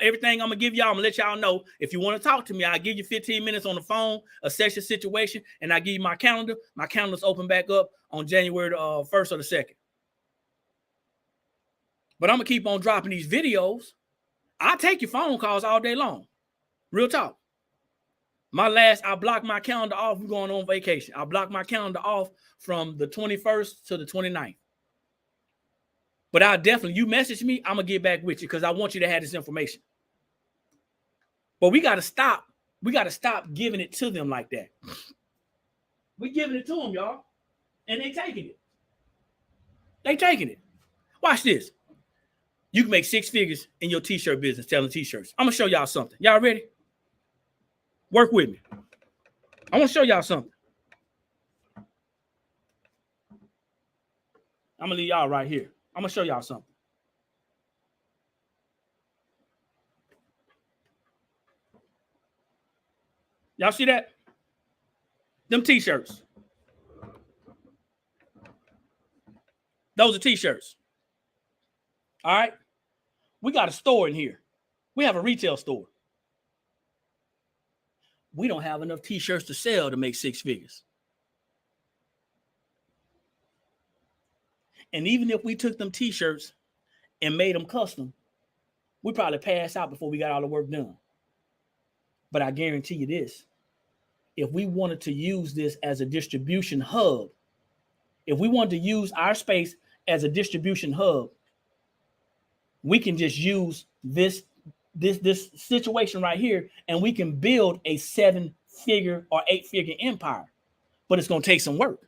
A: Everything I'm going to give y'all, I'm going to let y'all know. If you want to talk to me, I'll give you 15 minutes on the phone, assess your situation, and I'll give you my calendar. My calendar's open back up on January the 1st or the 2nd. But I'm going to keep on dropping these videos. I'll take your phone calls all day long. Real talk. I blocked my calendar off. We're going on vacation. I blocked my calendar off from the 21st to the 29th. But I'll definitely, you message me, I'm going to get back with you because I want you to have this information. But we got to stop. We got to stop giving it to them like that. We're giving it to them, y'all. And they taking it. They taking it. Watch this. You can make 6 figures in your t-shirt business selling t-shirts. I'm going to show y'all something. Y'all ready? Work with me. I want to show y'all something. I'm going to leave y'all right here. I'm going to show y'all something. Y'all see that? Them t-shirts. Those are t-shirts. All right? We got a store in here. We have a retail store. We don't have enough t-shirts to sell to make 6 figures. And even if we took them t-shirts and made them custom, we'd probably pass out before we got all the work done. But I guarantee you this. If we wanted to use this as a distribution hub, if we wanted to use our space as a distribution hub, we can just use this situation right here, and we can build a 7-figure or 8-figure empire. But it's going to take some work.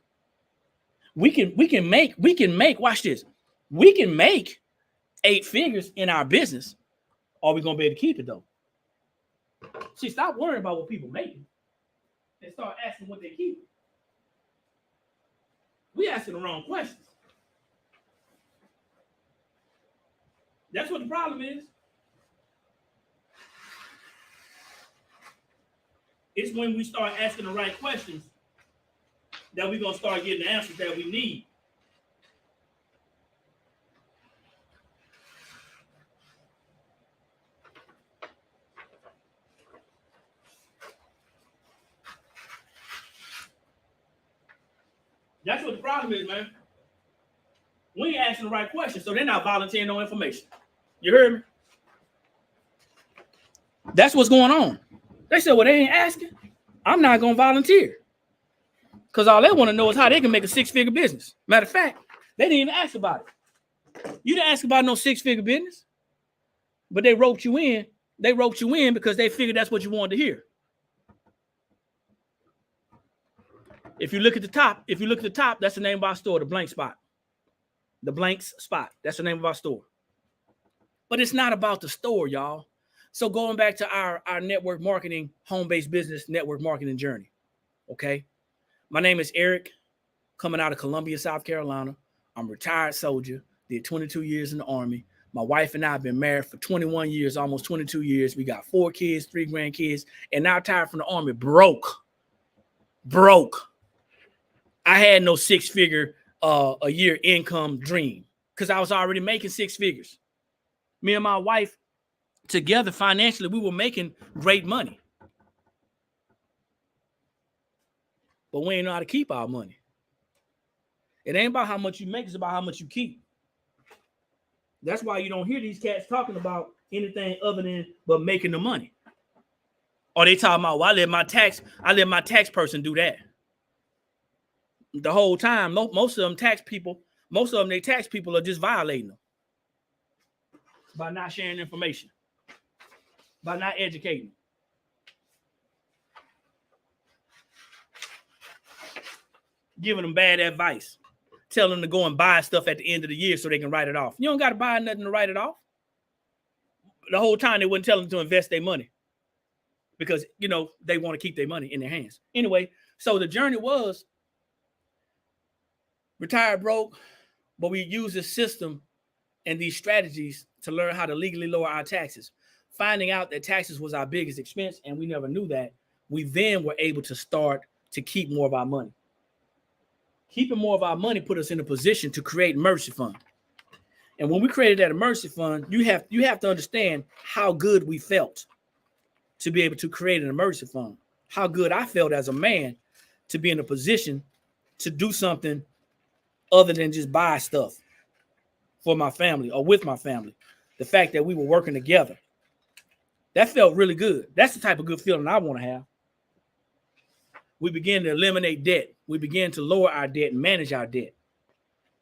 A: We can make, watch this. We can make 8 figures in our business. Are we going to be able to keep it though? See, stop worrying about what people making and start asking what they keep. We asking the wrong questions. That's what the problem is. It's when we start asking the right questions that we're going to start getting the answers that we need. That's what the problem is, man. We ain't asking the right questions, so they're not volunteering no information. You heard me? That's what's going on. They said, well, they ain't asking. I'm not going to volunteer. Because all they want to know is how they can make a 6-figure business. Matter of fact, they didn't even ask about it. You didn't ask about no 6-figure business. But they roped you in. They roped you in because they figured that's what you wanted to hear. If you look at the top, that's the name of our store, the Blank Spot. The Blanks Spot. That's the name of our store. But it's not about the store, y'all. So going back to our network marketing, home-based business network marketing journey. Okay. My name is Eric, coming out of Columbia, South Carolina. I'm a retired soldier, did 22 years in the Army. My wife and I have been married for 21 years, almost 22 years. We got 4 kids, 3 grandkids, and now retired from the Army, broke. I had no 6-figure a year income dream because I was already making 6 figures. Me and my wife together financially, we were making great money. But we ain't know how to keep our money. It ain't about how much you make, it's about how much you keep. That's why you don't hear these cats talking about anything other than but making the money. Or they talking about, well, I let my tax person do that. The whole time, most of them tax people are just violating them by not sharing information, by not educating. Giving them bad advice, telling them to go and buy stuff at the end of the year so they can write it off. You don't got to buy nothing to write it off. The whole time they wouldn't tell them to invest their money because, they want to keep their money in their hands. Anyway, so the journey was retired broke, but we use this system and these strategies to learn how to legally lower our taxes. Finding out that taxes was our biggest expense and we never knew that, we then were able to start to keep more of our money. Keeping more of our money put us in a position to create emergency fund. And when we created that emergency fund, you have to understand how good we felt to be able to create an emergency fund. How good I felt as a man to be in a position to do something other than just buy stuff for my family or with my family. The fact that we were working together, that felt really good. That's the type of good feeling I want to have. We began to eliminate debt. We began to lower our debt and manage our debt.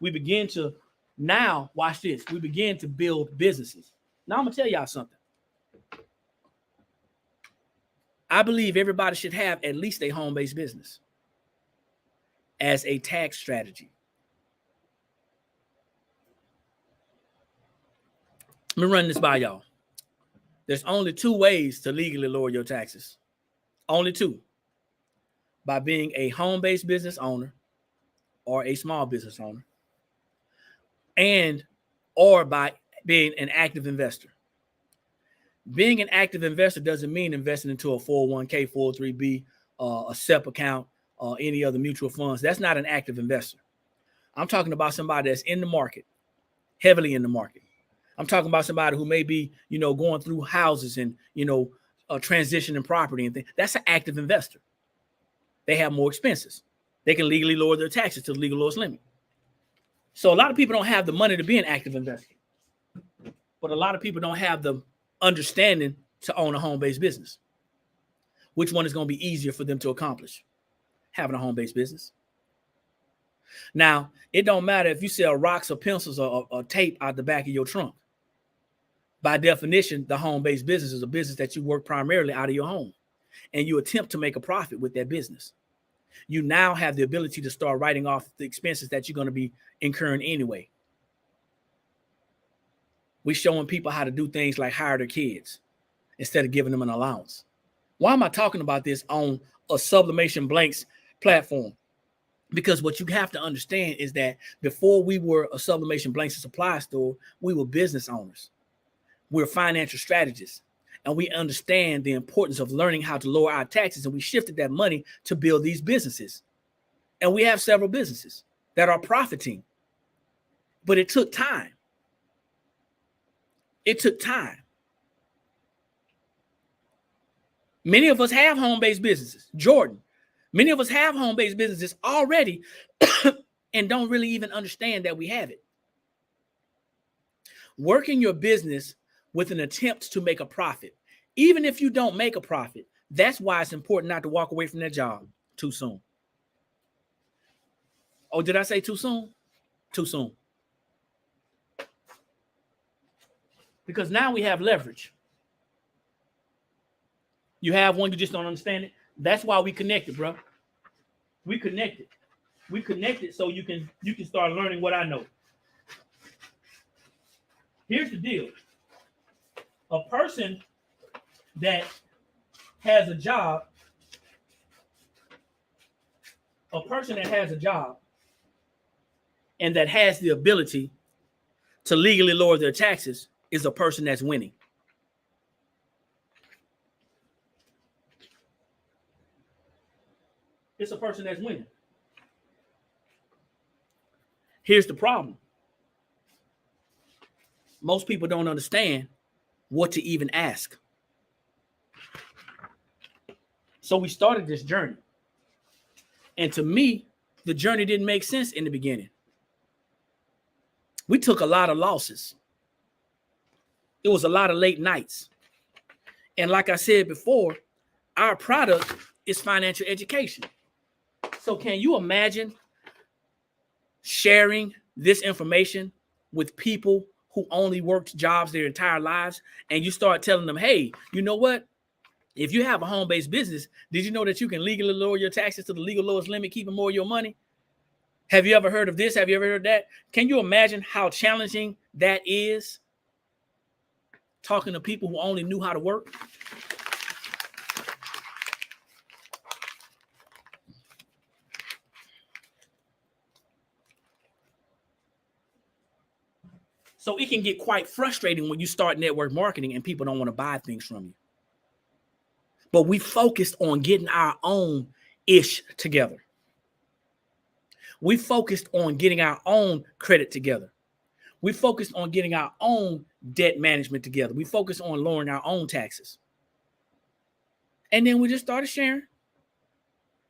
A: We begin to, now, watch this, we begin to build businesses. Now I'm going to tell y'all something. I believe everybody should have at least a home-based business as a tax strategy. Let me run this by y'all. There's only 2 ways to legally lower your taxes. Only 2. By being a home-based business owner or a small business owner, or by being an active investor. Being an active investor doesn't mean investing into a 401k, 403b, a SEP account, or any other mutual funds. That's not an active investor. I'm talking about somebody that's in the market, heavily in the market. I'm talking about somebody who may be, going through houses and, transitioning property and things. That's an active investor. They have more expenses. They can legally lower their taxes to the legal lowest limit. So a lot of people don't have the money to be an active investor. But a lot of people don't have the understanding to own a home-based business. Which one is going to be easier for them to accomplish? Having a home-based business. Now, it don't matter if you sell rocks or pencils or tape out the back of your trunk. By definition, the home-based business is a business that you work primarily out of your home. And you attempt to make a profit with that business. You now have the ability to start writing off the expenses that you're going to be incurring anyway. We're showing people how to do things like hire their kids instead of giving them an allowance. Why am I talking about this on a Sublimation Blanks platform? Because what you have to understand is that before we were a Sublimation Blanks supply store, we were business owners. We're financial strategists. And we understand the importance of learning how to lower our taxes. And we shifted that money to build these businesses. And we have several businesses that are profiting. But it took time. It took time. Many of us have home-based businesses. Jordan, many of us have home-based businesses already and don't really even understand that we have it. Working your business with an attempt to make a profit. Even if you don't make a profit, that's why it's important not to walk away from that job too soon. Oh, did I say too soon? Too soon. Because now we have leverage. You have one, you just don't understand it. That's why we connected, bro. We connected. We connected so you can start learning what I know. Here's the deal. A person that has a job A person that has a job and that has the ability to legally lower their taxes is a person that's winning. It's a person that's winning. Here's the problem. Most people don't understand what to even ask. So we started this journey. And to me, the journey didn't make sense in the beginning. We took a lot of losses. It was a lot of late nights. And like I said before, our product is financial education. So can you imagine sharing this information with people who only worked jobs their entire lives, and you start telling them, hey, you know what? If you have a home-based business, did you know that you can legally lower your taxes to the legal lowest limit, keeping more of your money? Have you ever heard of this? Have you ever heard of that? Can you imagine how challenging that is? Talking to people who only knew how to work. So it can get quite frustrating when you start network marketing and people don't want to buy things from you. But we focused on getting our own ish together. We focused on getting our own credit together. We focused on getting our own debt management together. We focused on lowering our own taxes. And then we just started sharing.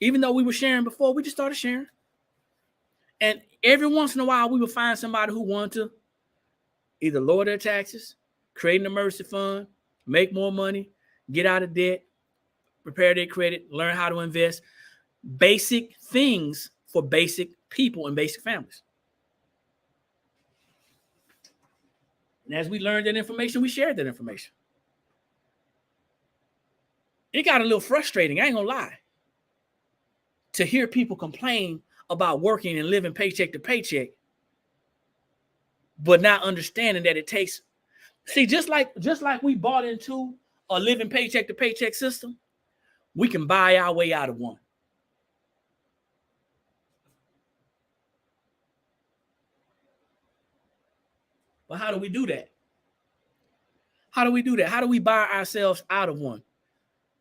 A: Even though we were sharing before, we just started sharing. And every once in a while, we would find somebody who wanted to either lower their taxes, create an emergency fund, make more money, get out of debt, prepare their credit, learn how to invest. Basic things for basic people and basic families. And as we learned that information, we shared that information. It got a little frustrating, I ain't gonna lie, to hear people complain about working and living paycheck to paycheck, but not understanding that it takes, see, just like we bought into a living paycheck to paycheck system, we can buy our way out of one. But how do we do that? How do we do that? How do we buy ourselves out of one?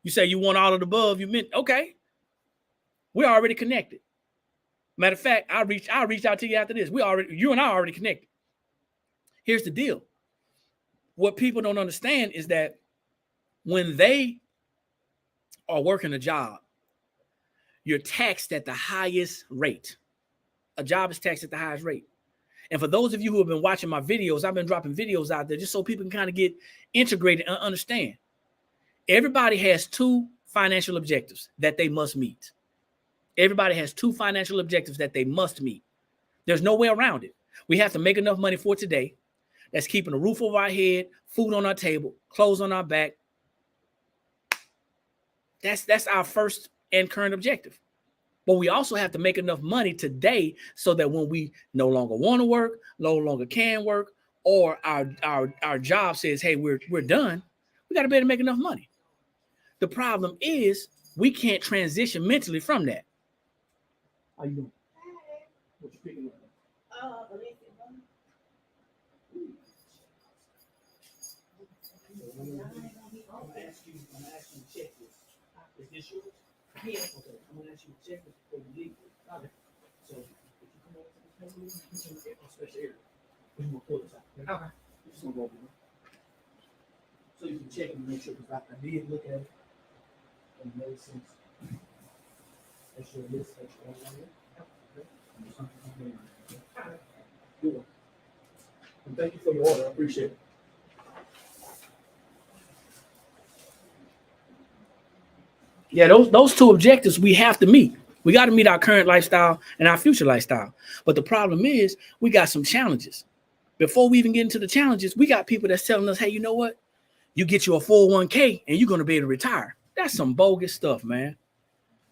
A: You say you want all of the above, you meant, okay, we're already connected. Matter of fact, I'll reach out to you after this. You and I are already connected. Here's the deal. What people don't understand is that when they are working a job, you're taxed at the highest rate. A job is taxed at the highest rate. And for those of you who have been watching my videos, I've been dropping videos out there just so people can kind of get integrated and understand. Everybody has two financial objectives that they must meet. Everybody has two financial objectives that they must meet. There's no way around it. We have to make enough money for today. That's keeping a roof over our head, food on our table, clothes on our back. That's our first and current objective. But we also have to make enough money today so that when we no longer want to work, no longer can work, or our job says, hey, we're done, we got to be able to make enough money. The problem is we can't transition mentally from that. How you doing? What you picking up? I'm asking you to check this. Is this yours? Yeah. Okay, I'm gonna ask you to check this before you leave. Okay. So if you come over to this table, you can get a special area. We're gonna pull this out. Okay. We're just gonna go over here. So you can check and make sure, because I did look at it and it made sense. Make sure this extra right here. Okay. You're welcome. And thank you for your order. I appreciate it. Yeah, those two objectives we have to meet. We got to meet our current lifestyle and our future lifestyle. But the problem is we got some challenges. Before we even get into the challenges, we got people that's telling us, hey, you know what? You get you a 401k and you're going to be able to retire. That's some bogus stuff, man.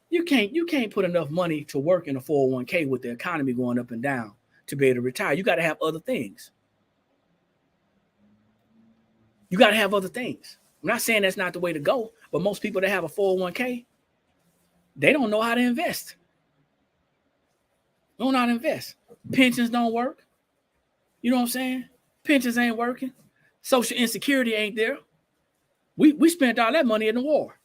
A: You can't put enough money to work in a 401k with the economy going up and down to be able to retire. You got to have other things. You got to have other things. I'm not saying that's not the way to go, but most people that have a 401k, they don't know how to invest. Don't know how to invest. Pensions don't work. You know what I'm saying? Pensions ain't working. Social insecurity ain't there. We spent all that money in the war.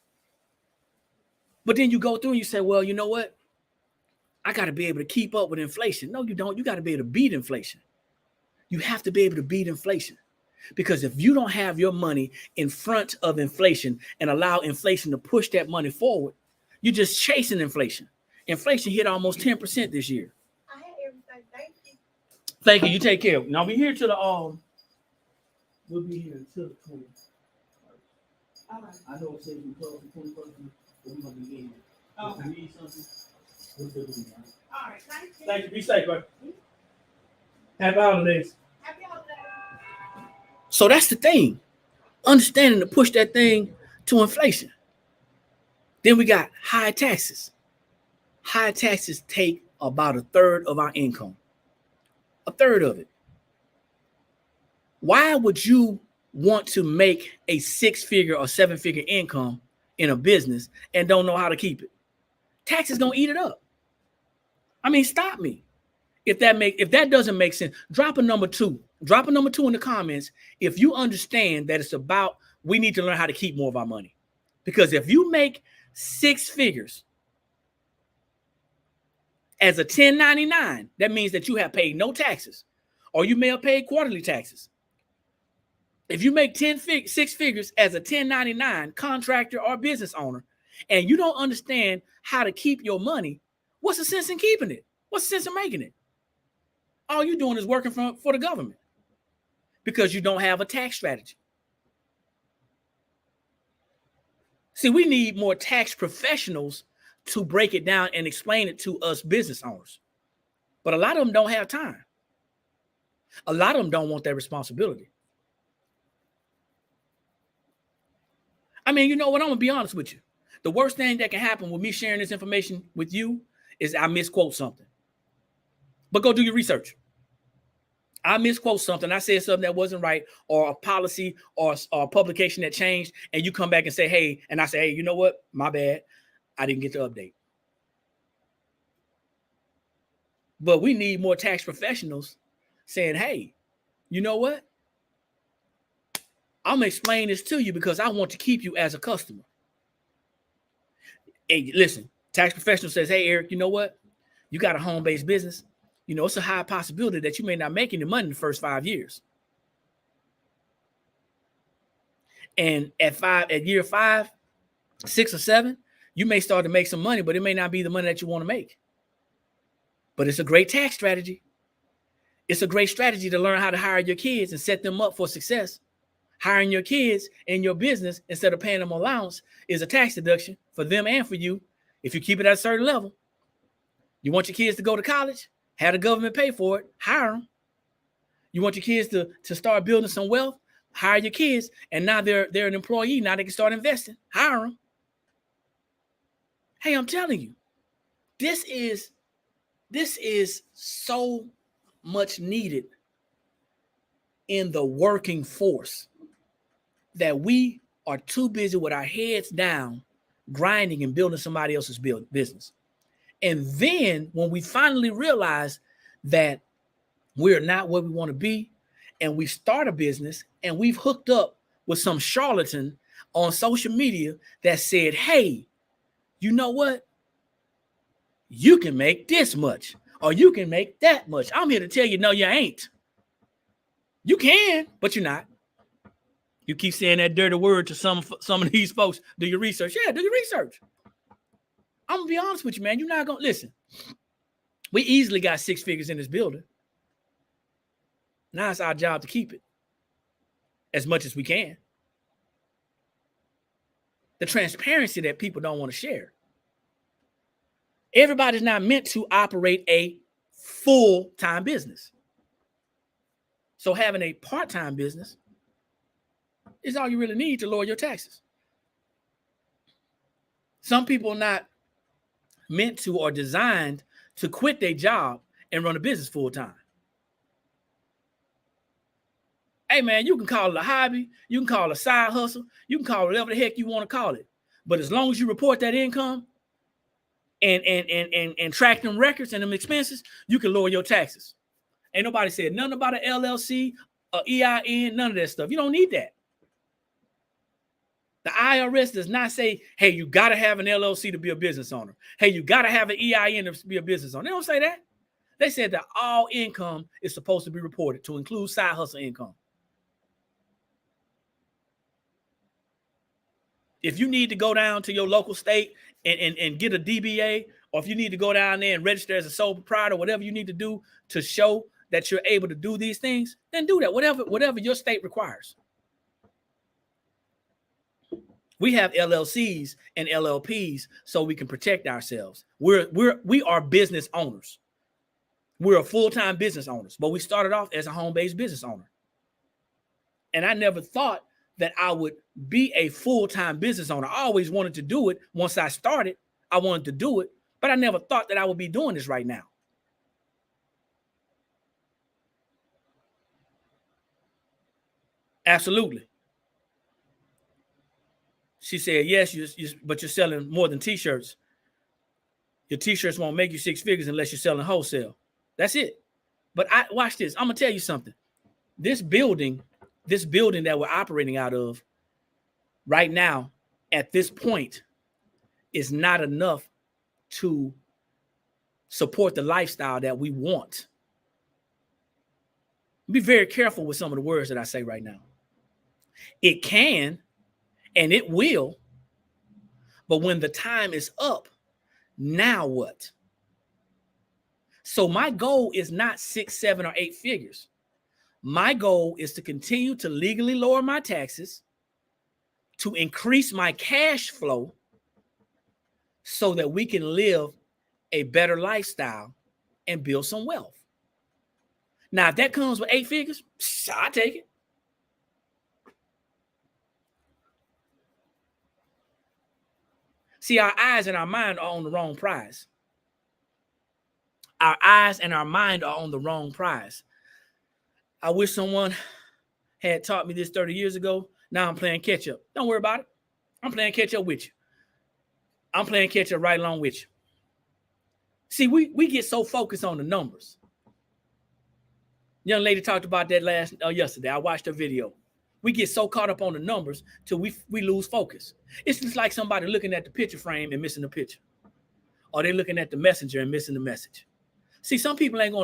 A: But then you go through and you say, well, you know what? I got to be able to keep up with inflation. No, you don't. You got to be able to beat inflation. You have to be able to beat inflation. Because if you don't have your money in front of inflation and allow inflation to push that money forward, you're just chasing inflation. Inflation hit almost 10% this year.
B: I had everything. Thank you.
A: Thank you. You take care. Now we're here to the we'll be here until the 20th.
B: All right.
A: I know it says we close the 21st, but we're gonna be in.
B: Okay.
A: If you need something, we'll do it.
B: All right. Thank you.
A: Thank you. Be safe, bro. Happy holidays.
B: Happy holidays.
A: So that's the thing. Understanding to push that thing to inflation. Then we got high taxes. High taxes take about a third of our income. A third of it. Why would you want to make a 6-figure or 7-figure income in a business and don't know how to keep it? Taxes gonna eat it up. I mean, stop me. If that doesn't make sense, drop a number 2. Drop a number 2 in the comments if you understand that it's about we need to learn how to keep more of our money. Because if you make 6 figures as a 1099, that means that you have paid no taxes, or you may have paid quarterly taxes. If you make 6 figures as a 1099 contractor or business owner, and you don't understand how to keep your money, what's the sense in keeping it? What's the sense in making it? All you're doing is working for the government because you don't have a tax strategy. See, we need more tax professionals to break it down and explain it to us business owners. But a lot of them don't have time. A lot of them don't want that responsibility. I mean, you know what? I'm going to be honest with you. The worst thing that can happen with me sharing this information with you is I misquote something. But go do your research. I misquote something. I said something that wasn't right, or a policy or a publication that changed, and you come back and say, hey, and I say, hey, you know what? My bad. I didn't get the update. But we need more tax professionals saying, hey, you know what? I'm going to explain this to you because I want to keep you as a customer. Hey, listen, tax professional says, hey, Eric, you know what? You got a home-based business. You know, it's a high possibility that you may not make any money in the first 5 years. And at year 5, 6, or 7, you may start to make some money, but it may not be the money that you want to make. But it's a great tax strategy. It's a great strategy to learn how to hire your kids and set them up for success. Hiring your kids in your business instead of paying them allowance is a tax deduction for them and for you if you keep it at a certain level. You want your kids to go to college? Have the government pay for it. Hire them. You want your kids to start building some wealth? Hire your kids. And now they're an employee. Now they can start investing. Hire them. Hey, I'm telling you, this is so much needed in the working force that we are too busy with our heads down, grinding and building somebody else's business. And then when we finally realize that we're not where we want to be, and we start a business and we've hooked up with some charlatan on social media that said, hey, you know what? You can make this much, or you can make that much. I'm here to tell you, no, you ain't. You can, but you're not. You keep saying that dirty word to some of these folks. Do your research. Yeah, do your research. I'm going to be honest with you, man. You're not going to listen. We easily got 6 figures in this building. Now it's our job to keep it as much as we can. The transparency that people don't want to share. Everybody's not meant to operate a full-time business. So having a part-time business is all you really need to lower your taxes. Some people are not meant to or designed to quit their job and run a business full-time. Hey, man, you can call it a hobby. You can call it a side hustle. You can call it whatever the heck you want to call it. But as long as you report that income and track them records and them expenses, you can lower your taxes. Ain't nobody said nothing about an LLC, a EIN, none of that stuff. You don't need that. The IRS does not say, hey, you got to have an LLC to be a business owner. Hey, you got to have an EIN to be a business owner. They don't say that. They said that all income is supposed to be reported to include side hustle income. If you need to go down to your local state and get a DBA, or if you need to go down there and register as a sole proprietor, whatever you need to do to show that you're able to do these things, then do that, whatever your state requires. We have LLCs and LLPs so we can protect ourselves. We are business owners. We're a full-time business owners, but we started off as a home-based business owner. And I never thought that I would be a full-time business owner. I always wanted to do it. Once I started, I wanted to do it, but I never thought that I would be doing this right now. Absolutely. She said, yes, but you're selling more than t-shirts. Your t-shirts won't make you six figures unless you're selling wholesale. That's it. But watch this. I'm going to tell you something. This building that we're operating out of right now, at this point, is not enough to support the lifestyle that we want. Be very careful with some of the words that I say right now. It can, and it will, but when the time is up, now what? So my goal is not 6, 7, or 8 figures. My goal is to continue to legally lower my taxes, to increase my cash flow so that we can live a better lifestyle and build some wealth. Now, if that comes with 8 figures, I'll take it. See, our eyes and our mind are on the wrong prize. Our eyes and our mind are on the wrong prize. I wish someone had taught me this 30 years ago. Now I'm playing catch up. Don't worry about it. I'm playing catch up with you. I'm playing catch up right along with you. See, we get so focused on the numbers. Young lady talked about that yesterday. I watched her video. We get so caught up on the numbers till we lose focus. It's just like somebody looking at the picture frame and missing the picture. Or they're looking at the messenger and missing the message. See, some people ain't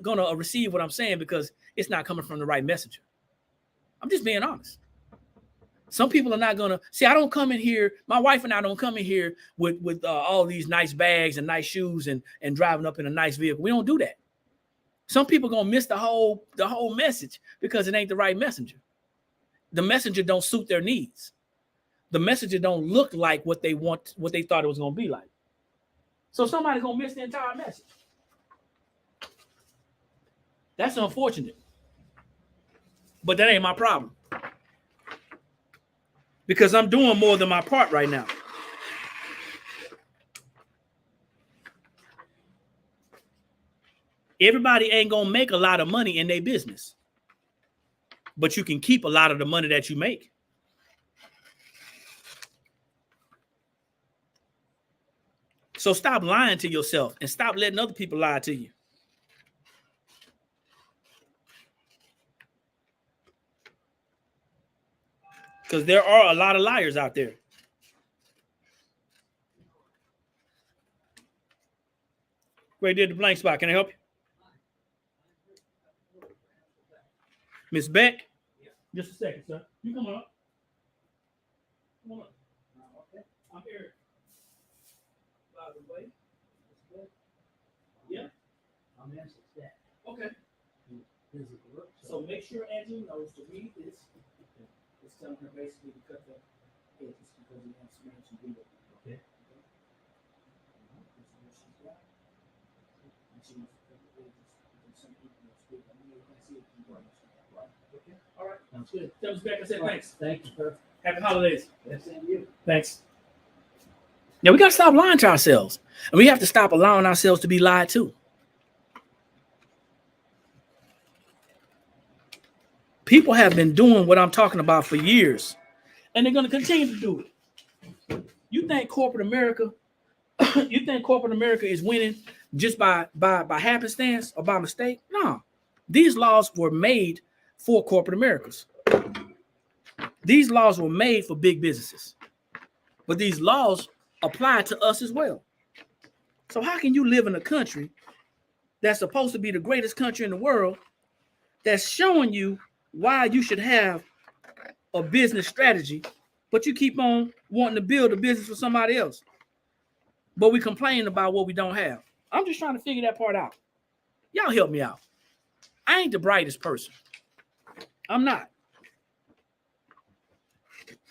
A: gonna receive what I'm saying because it's not coming from the right messenger. I'm just being honest. Some people are not gonna see. I don't come in here. My wife and I don't come in here with all these nice bags and nice shoes and driving up in a nice vehicle. We don't do that. Some people gonna miss the whole message because it ain't the right messenger. The messenger don't suit their needs. The messenger don't look like what they want, what they thought it was gonna be like. So somebody's gonna miss the entire message. That's unfortunate. But that ain't my problem. Because I'm doing more than my part right now. Everybody ain't gonna make a lot of money in their business. But you can keep a lot of the money that you make. So stop lying to yourself and stop letting other people lie to you. Because there are a lot of liars out there. Where did the blank spot? Can I help you? Miss Beck? Just a second, sir. You come on up. Come on up. Okay. I'm here. Yeah. I'm answering that. Okay. So make sure Andrew knows to read this. It's telling her basically to cut the edges because he wants to make some video. Okay. This is what she's got. And she wants to cut the edges because some people are still. I mean, you can see it from right. Okay. All right. Sounds good. Tell us back. I said thanks. Thank you, sir. Happy holidays. Yes, and you. Thanks. Yeah, we got to stop lying to ourselves. And we have to stop allowing ourselves to be lied to. People have been doing what I'm talking about for years, and they're going to continue to do it. You think corporate America You think corporate America is winning just by happenstance or by mistake? No. These laws were made for corporate Americas. These laws were made for big businesses. But these laws apply to us as well. So how can you live in a country that's supposed to be the greatest country in the world that's showing you why you should have a business strategy, but you keep on wanting to build a business for somebody else? But we complain about what we don't have. I'm just trying to figure that part out. Y'all help me out. I ain't the brightest person. I'm not.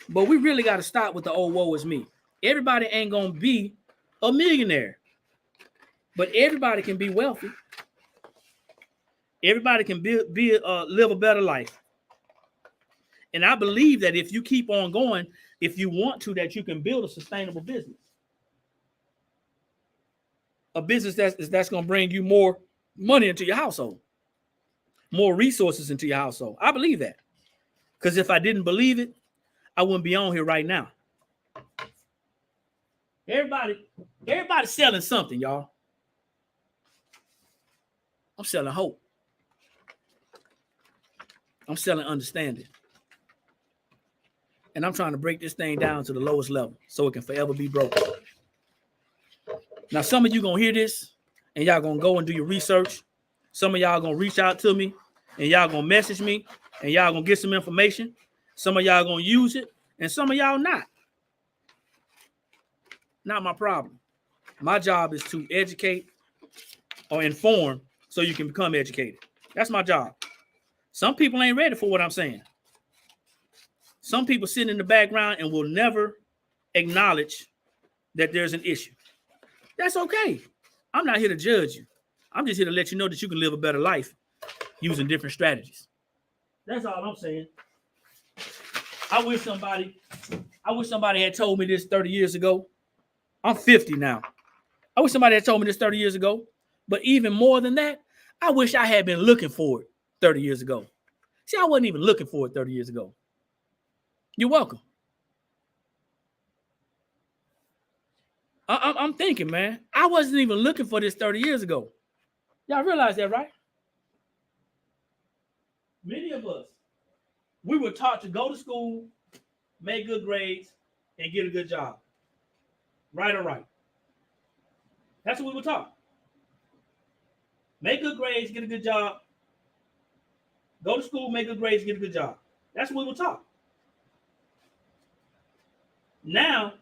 A: But we really got to stop with the old woe is me. Everybody ain't going to be a millionaire. But everybody can be wealthy. Everybody can live a better life. And I believe that if you keep on going, if you want to, that you can build a sustainable business. A business that's going to bring you more money into your household, more resources into your household. I believe that. Because if I didn't believe it, I wouldn't be on here right now. Everybody's selling something, y'all. I'm selling hope. I'm selling understanding. And I'm trying to break this thing down to the lowest level so it can forever be broken. Now, some of you going to hear this and y'all going to go and do your research. Some of y'all going to reach out to me and y'all going to message me and y'all going to get some information. Some of y'all going to use it and some of y'all not. Not my problem. My job is to educate or inform so you can become educated. That's my job. Some people ain't ready for what I'm saying. Some people sit in the background and will never acknowledge that there's an issue. That's okay. I'm not here to judge you. I'm just here to let you know that you can live a better life using different strategies. That's all I'm saying. I wish somebody had told me this 30 years ago. I'm 50 now. I wish somebody had told me this 30 years ago. But even more than that, I wish I had been looking for it 30 years ago. See, I wasn't even looking for it 30 years ago. You're welcome. I'm thinking, man, I wasn't even looking for this 30 years ago. Y'all realize that, right? Many of us, we were taught to go to school, make good grades, and get a good job. Right or right? That's what we were taught. Make good grades, get a good job. Go to school, make good grades, get a good job. That's what we were taught. Now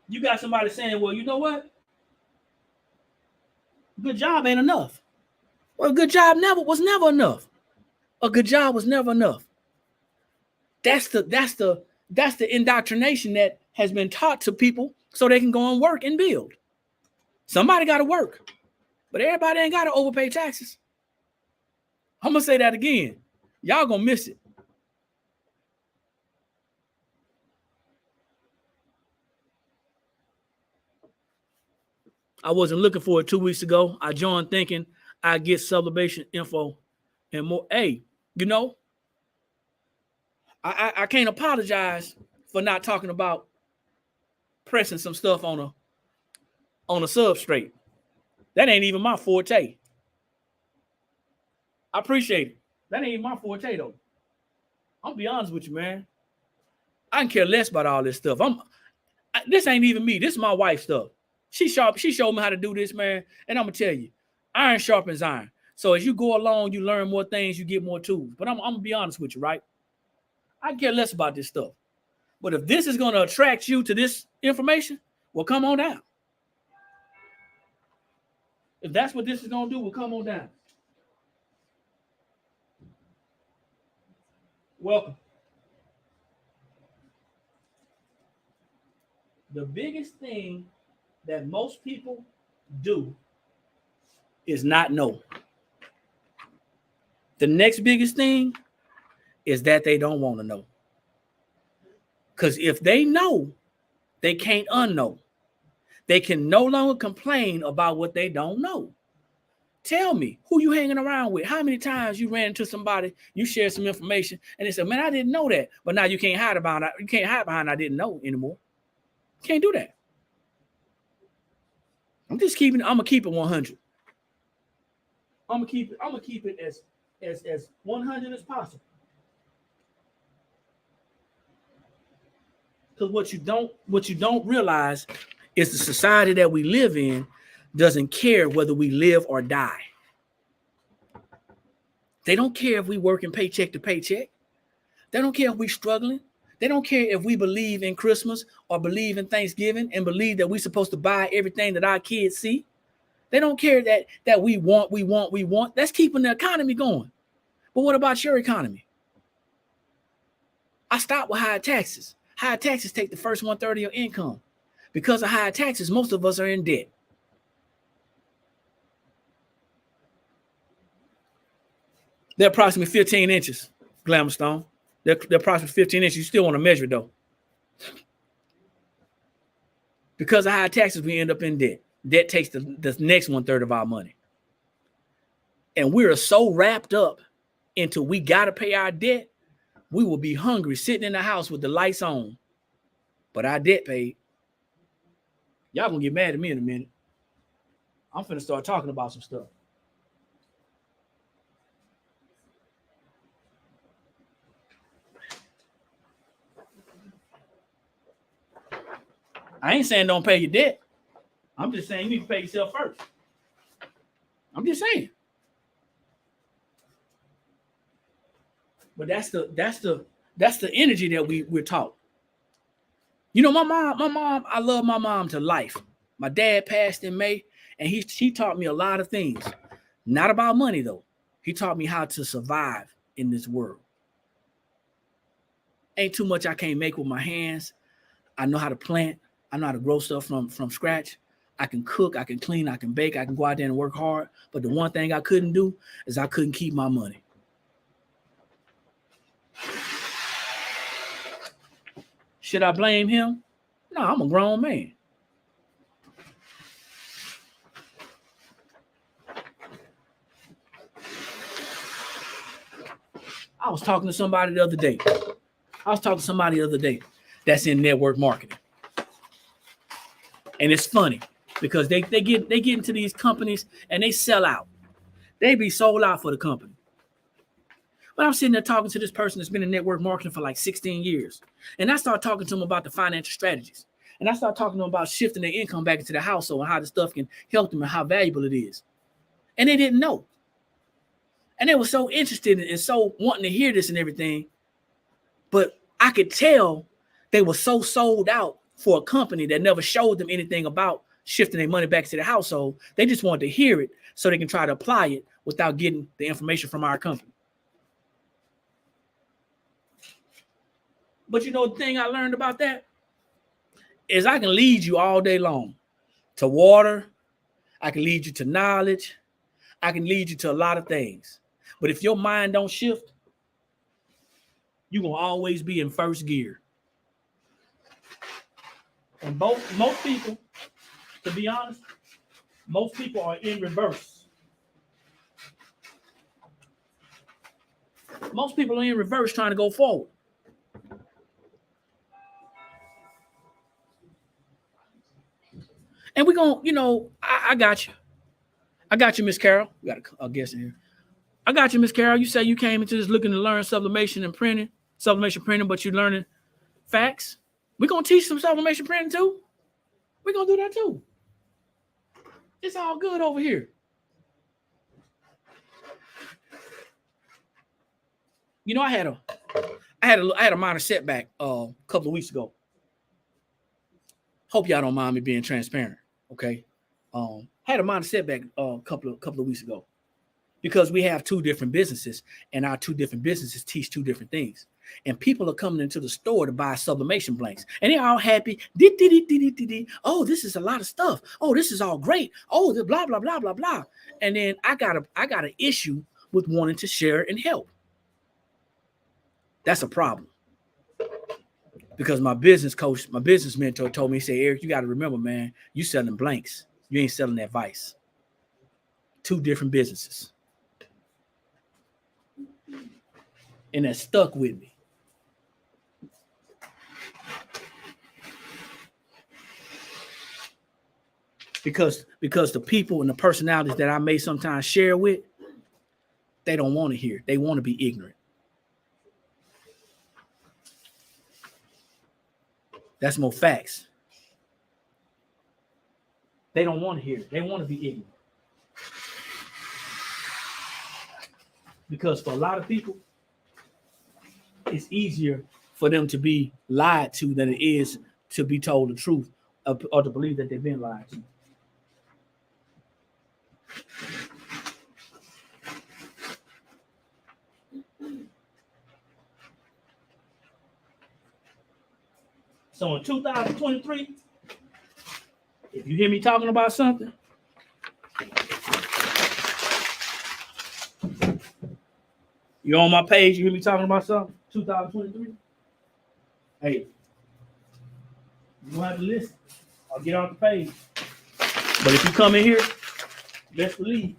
A: you got somebody saying, well, you know what? Good job ain't enough. Well, a good job was never enough. A good job was never enough. That's the indoctrination that has been taught to people so they can go and work and build. Somebody got to work, but everybody ain't got to overpay taxes. I'm going to say that again. Y'all going to miss it. I wasn't looking for it 2 weeks ago. I joined thinking I'd get sublimation info and more. Hey, you know, I can't apologize for not talking about pressing some stuff on a substrate. That ain't even my forte. I appreciate it. That ain't even my forte, though. I'll be honest with you, man. I can care less about all this stuff. This ain't even me. This is my wife's stuff. She showed me how to do this, man. And I'm going to tell you, iron sharpens iron. So as you go along, you learn more things, you get more tools. But I'm going to be honest with you, right? I care less about this stuff. But if this is going to attract you to this information, well, come on down. If that's what this is going to do, well, come on down. Welcome. The biggest thing that most people do is not know. The next biggest thing is that they don't want to know. Because if they know, they can't unknow. They can no longer complain about what they don't know. Tell me, who you hanging around with? How many times you ran into somebody, you shared some information, and they said, man, I didn't know that. But now you can't hide behind I didn't know anymore. Can't do that. I'm gonna keep it 100. I'm gonna keep it as 100 as possible. Because what you don't realize is the society that we live in doesn't care whether we live or die. They don't care if we working paycheck to paycheck. They don't care if we struggling. They don't care if we believe in Christmas or believe in Thanksgiving and believe that we're supposed to buy everything that our kids see. They don't care that we want. That's keeping the economy going. But what about your economy? I stopped with higher taxes. Higher taxes take the first 1/3 of your income. Because of higher taxes, most of us are in debt. They're approximately 15 inches, Glamstone. They're approximately 15 inches. You still want to measure it, though. Because of higher taxes, we end up in debt. Debt takes the next 1/3 of our money. And we are so wrapped up into we got to pay our debt, we will be hungry sitting in the house with the lights on, but our debt paid. Y'all gonna get mad at me in a minute. I'm finna start talking about some stuff. I ain't saying don't pay your debt. I'm just saying you need to pay yourself first. I'm just saying. But that's the energy that we're taught. You know, my mom, I love my mom to life. My dad passed in May, and she taught me a lot of things. Not about money, though. He taught me how to survive in this world. Ain't too much I can't make with my hands. I know how to plant. I know how to grow stuff from scratch. I can cook, I can clean, I can bake, I can go out there and work hard. But the one thing I couldn't do is I couldn't keep my money. Should I blame him? No, I'm a grown man. I was talking to somebody the other day. That's in network marketing. And it's funny because they get into these companies and they sell out. They be sold out for the company. But I'm sitting there talking to this person that's been in network marketing for like 16 years. And I start talking to them about the financial strategies. And I start talking to them about shifting their income back into the household and how the stuff can help them and how valuable it is. And they didn't know. And they were so interested and so wanting to hear this and everything. But I could tell they were so sold out for a company that never showed them anything about shifting their money back to the household. They just wanted to hear it so they can try to apply it without getting the information from our company. But you know, the thing I learned about that is I can lead you all day long to water. I can lead you to knowledge. I can lead you to a lot of things. But if your mind don't shift, you're going to always be in first gear. And most people, to be honest, most people are in reverse. Most people are in reverse trying to go forward. And we're going to, you know, I got you. I got you, Miss Carol. We got a guest in here. I got you, Miss Carol. You say you came into this looking to learn sublimation printing, but you're learning facts. We're going to teach some sublimation printing too. We're going to do that too. It's all good over here. You know, I had a minor setback a couple of weeks ago. Hope y'all don't mind me being transparent, okay? Had a minor setback a couple of weeks ago because we have two different businesses, and our two different businesses teach two different things. And people are coming into the store to buy sublimation blanks, and they're all happy. Oh, this is a lot of stuff. Oh, this is all great. Oh, the blah blah blah blah blah. And then I got an issue with wanting to share and help. That's a problem. Because my business coach, my business mentor told me, he said, Eric, you got to remember, man, you selling blanks. You ain't selling advice. Two different businesses. And that stuck with me. because the people and the personalities that I may sometimes share with, they don't want to hear. They want to be ignorant. That's more facts. They don't want to hear it. They want to be ignorant. Because for a lot of people, it's easier for them to be lied to than it is to be told the truth or to believe that they've been lied to. So in 2023, if you hear me talking about something, you're on my page, you hear me talking about something, 2023, hey, you don't have to listen. I'll get off the page. But if you come in here, best believe,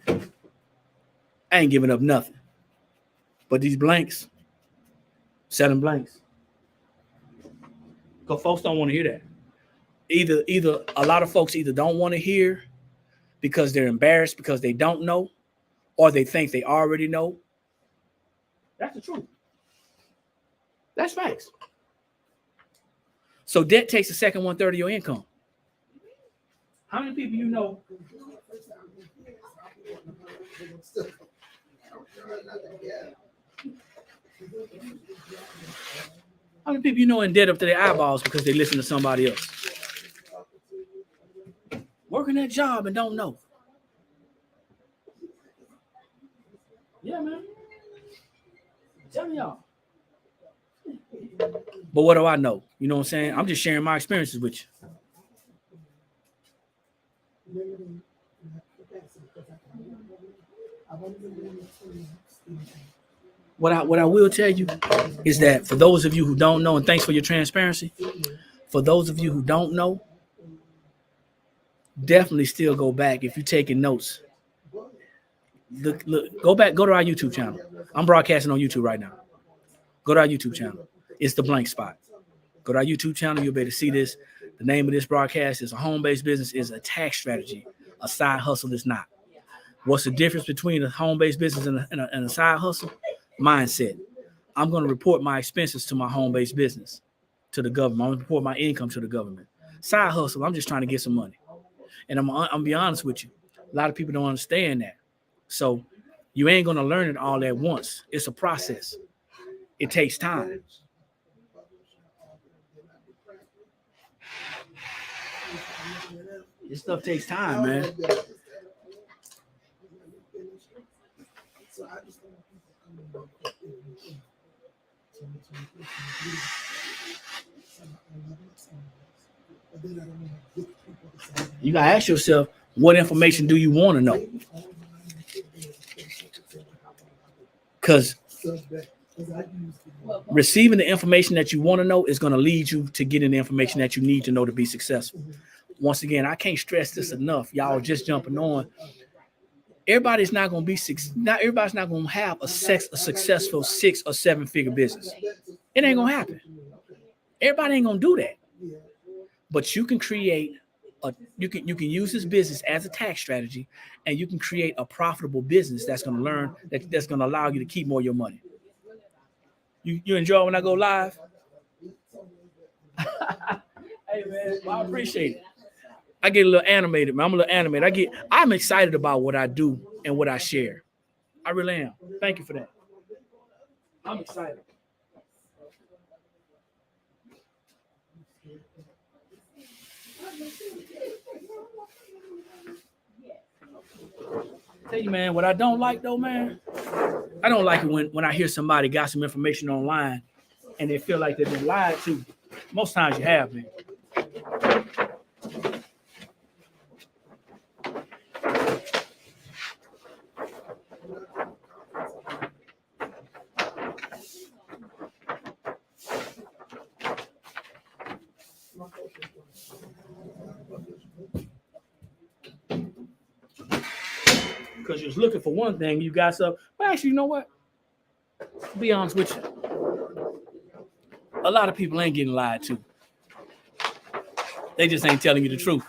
A: I ain't giving up nothing. But these blanks, 7 blanks. Because folks don't want to hear that. Either a lot of folks either don't want to hear because they're embarrassed because they don't know, or they think they already know. That's the truth. That's facts. So debt takes the second 1/3 of your income. How many people you know? How many people you know in debt up to their eyeballs because they listen to somebody else? Working that job and don't know. Yeah, man. I'm telling y'all. But what do I know? You know what I'm saying? I'm just sharing my experiences with you. What I will tell you is that for those of you who don't know, and thanks for your transparency, for those of you who don't know, definitely still go back if you're taking notes. Look, go back, go to our YouTube channel. I'm broadcasting on YouTube right now. Go to our YouTube channel. It's the blank spot. Go to our YouTube channel. You'll be able to see this. The name of this broadcast is a home-based business is a tax strategy. A side hustle is not. What's the difference between a home-based business and a side hustle? Mindset. I'm going to report my expenses to my home-based business, to the government. I'm going to report my income to the government. Side hustle, I'm just trying to get some money. And I'm going to be honest with you. A lot of people don't understand that. So you ain't going to learn it all at once. It's a process. It takes time. This stuff takes time, man. You gotta ask yourself, what information do you want to know? Because receiving the information that you want to know is going to lead you to getting the information that you need to know to be successful. Once again, I can't stress this enough. Y'all just jumping on. Everybody's not going to be everybody's not going to have a successful 6 or 7 figure business. It ain't going to happen. Everybody ain't going to do that. But you can create you can use this business as a tax strategy, and you can create a profitable business that's going to that's going to allow you to keep more of your money. You enjoy when I go live? Hey man, well, I appreciate it. I get a little animated, man. I'm a little animated. I'm excited about what I do and what I share. I really am. Thank you for that. I'm excited. Tell you, man, what I don't like though, man, I don't like it when I hear somebody got some information online and they feel like they've been lied to. Most times you have, man. Because you're looking for one thing, you got some. Well, actually, you know what? To be honest with you, a lot of people ain't getting lied to. They just ain't telling you the truth.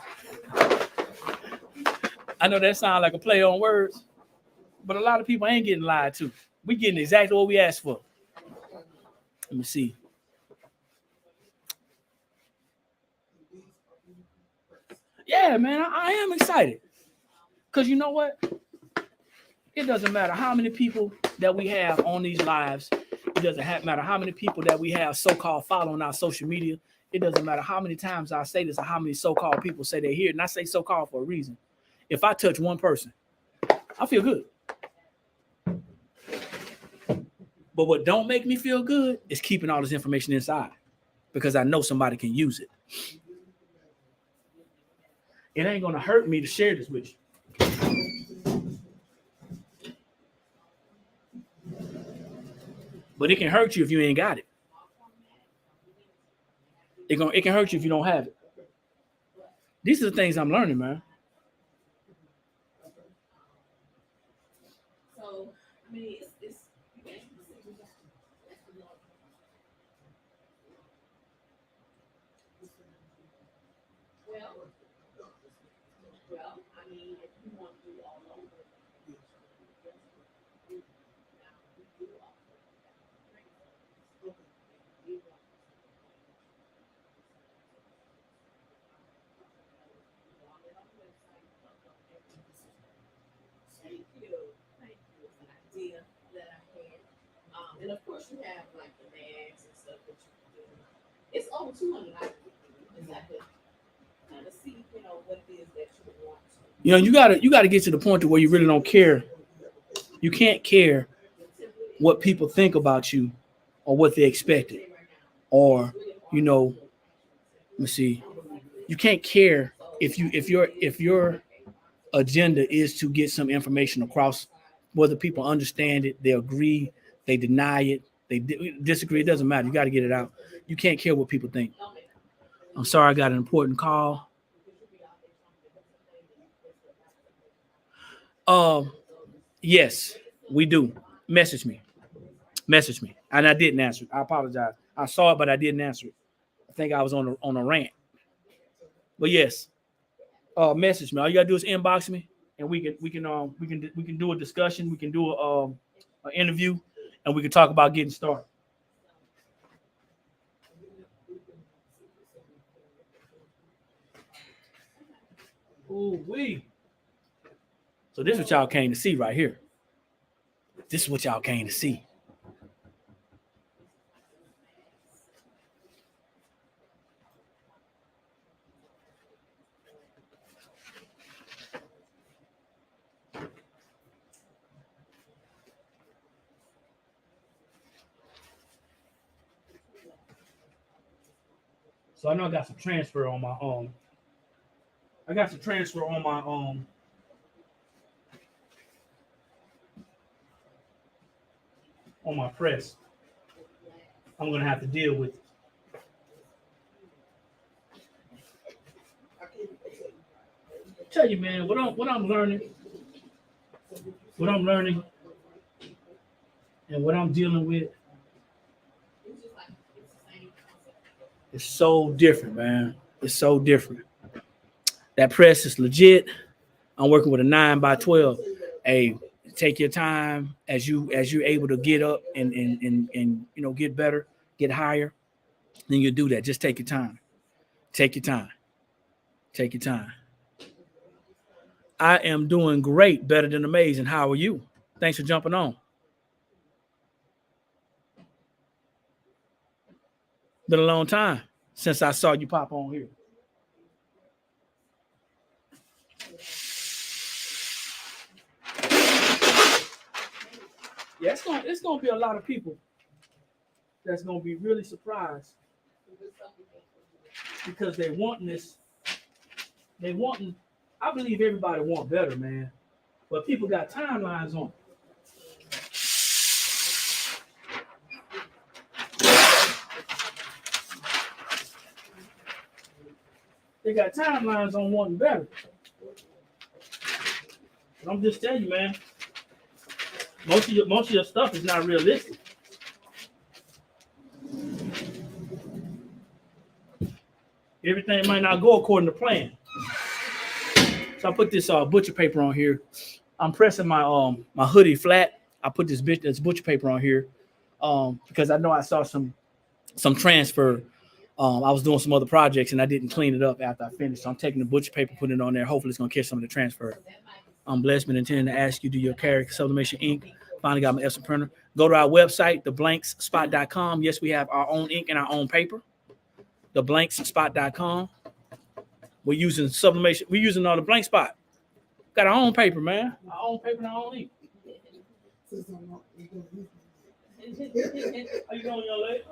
A: I know that sounds like a play on words, but a lot of people ain't getting lied to. We getting exactly what we asked for. Let me see. Yeah, man, I am excited. Because you know what? It doesn't matter how many people that we have on these lives. It doesn't matter how many people that we have so-called following our social media. It doesn't matter how many times I say this or how many so-called people say they hear it. And I say so-called for a reason. If I touch one person, I feel good. But what don't make me feel good is keeping all this information inside because I know somebody can use it. It ain't going to hurt me to share this with you. But it can hurt you if you ain't got it. It can hurt you if you don't have it. These are the things I'm learning, man.
C: So, I mean, well, I mean, if you want to do all over, Thank you. It's an idea that I had. And of course, you have like the bags and stuff that you can do. It's over 200 items. Exactly. Kind of see, what it is that you want to.
A: You gotta get to the point to where you really don't care. You can't care what people think about you or what they expected. Or, let me see. You can't care if your agenda is to get some information across, whether people understand it, they agree, they deny it, they disagree. It doesn't matter. You got to get it out. You can't care what people think. I'm sorry, I got an important call. Yes, we do. Message me. And I didn't answer it. I apologize. I saw it, but I didn't answer it. I think I was on a rant. But yes, message me. All you gotta do is inbox me, and we can do a discussion. We can do an interview, and we can talk about getting started. Ooh-wee. So this is what y'all came to see right here. This is what y'all came to see. So I know I got some transfer on my on my press. I'm gonna have to deal with it. Tell you, man, what I'm learning, and what I'm dealing with, it's so different, man. It's so different. That press is legit. I'm working with a 9x12. Hey, take your time as you're able to get up and get better, get higher. Then you do that. Just take your time. Take your time. Take your time. I am doing great, better than amazing. How are you? Thanks for jumping on. Been a long time since I saw you pop on here. Yeah, it's gonna be a lot of people that's gonna be really surprised because they wanting this. I believe everybody want better, man. But people got timelines on. They got timelines on wanting better. But I'm just telling you, man. Most of your stuff is not realistic. Everything might not go according to plan. So I put this butcher paper on here. I'm pressing my my hoodie flat. I put this butcher paper on here because I know I saw some transfer. I was doing some other projects and I didn't clean it up after I finished. So I'm taking the butcher paper, putting it on there. Hopefully it's gonna catch some of the transfer. I'm blessed, been intending to ask you, do your character sublimation ink? Finally got my Epson printer. Go to our website, theblanksspot.com. Yes, we have our own ink and our own paper. Theblanksspot.com. We're using sublimation. We're using all the blank spot. Got our own paper, man. Our own paper and our own ink. How you doing, young lady?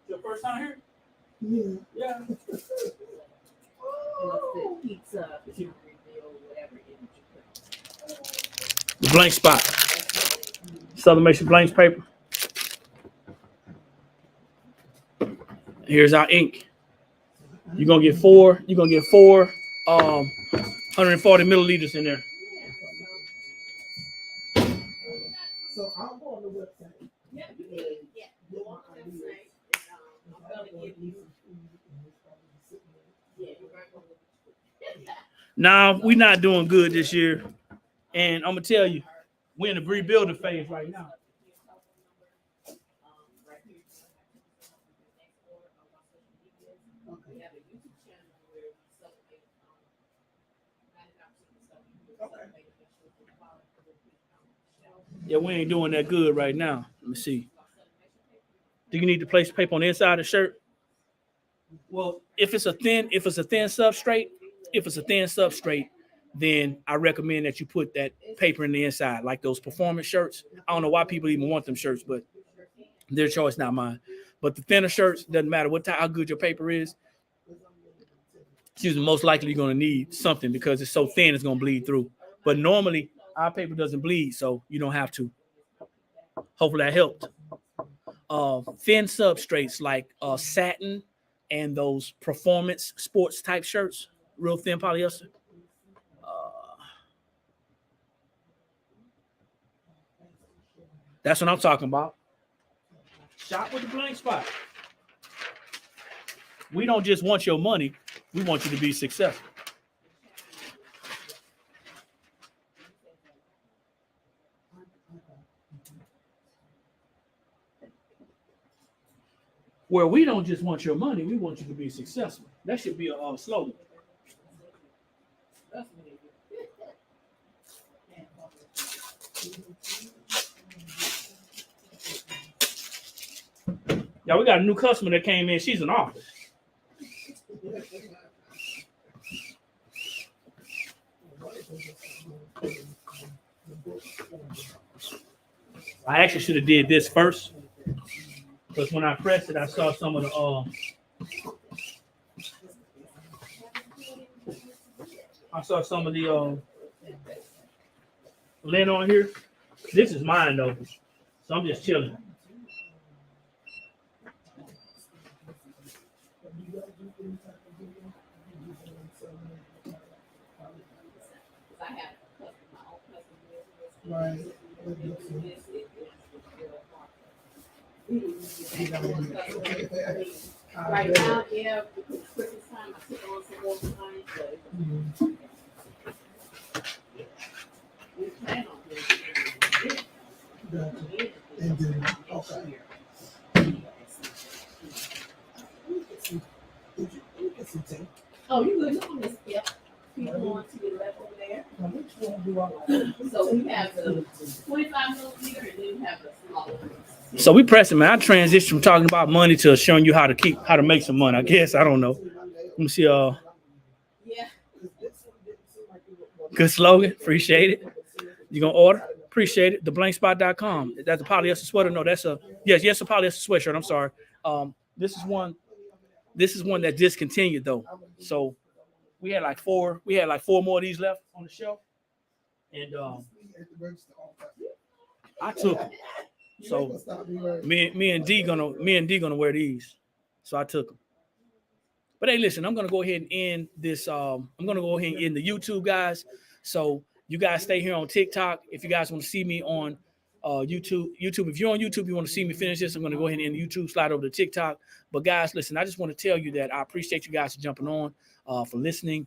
A: Your first time here? Yeah. The blank spot. Sublimation blanks paper. Here's our ink. You're gonna get four 140 milliliters in there.
B: So I'll go on the website.
C: Yeah, you can. Yeah, go on the website. I'm gonna give you. Yeah, you're right.
A: Now we're not doing good this year, and I'm gonna tell you, we're in the rebuilding phase right now. Yeah, we ain't doing that good right now. Let me see. Do you need to place paper on the inside of the shirt? Well, if it's a thin substrate, then I recommend that you put that paper in the inside, like those performance shirts. I don't know why people even want them shirts, but their choice, not mine. But the thinner shirts, doesn't matter how good your paper is. Excuse me, most likely you're going to need something because it's so thin, it's going to bleed through. But normally, our paper doesn't bleed, so you don't have to. Hopefully that helped. Thin substrates like satin and those performance sports type shirts, real thin polyester. That's what I'm talking about. Shop with the blank spot. We don't just want your money, we want you to be successful. Where we don't just want your money, we want you to be successful. That should be a slogan. Yeah, we got a new customer that came in. She's an office. I actually should have did this first. Because when I pressed it, I saw some of the lint on here. This is mine though, so I'm just chilling.
B: Right.
C: Right now, yeah, because Christmas time, I took on some more time, but we plan on doing it.
B: And then, okay.
C: Oh, you good? Look on this, yeah. Keep going to your left over there. So we have the 25 milliliter and then we have the smaller ones.
A: So we pressing, man. I transitioned from talking about money to showing you how to make some money. I guess I don't know. Let me see.
C: Yeah.
A: Good slogan. Appreciate it. You gonna order? Appreciate it. Theblankspot.com. That's a polyester sweater. No, that's a yes, a polyester sweatshirt. I'm sorry. This is one that discontinued though. So we had like four more of these left on the shelf, and I took them. So me and D gonna wear these. So I took them. But hey, listen, I'm gonna go ahead and end this. I'm gonna go ahead and end the YouTube, guys. So you guys stay here on TikTok. If you guys want to see me on YouTube, if you're on YouTube, you want to see me finish this, I'm gonna go ahead and end YouTube, slide over to TikTok. But guys, listen, I just want to tell you that I appreciate you guys for jumping on, for listening.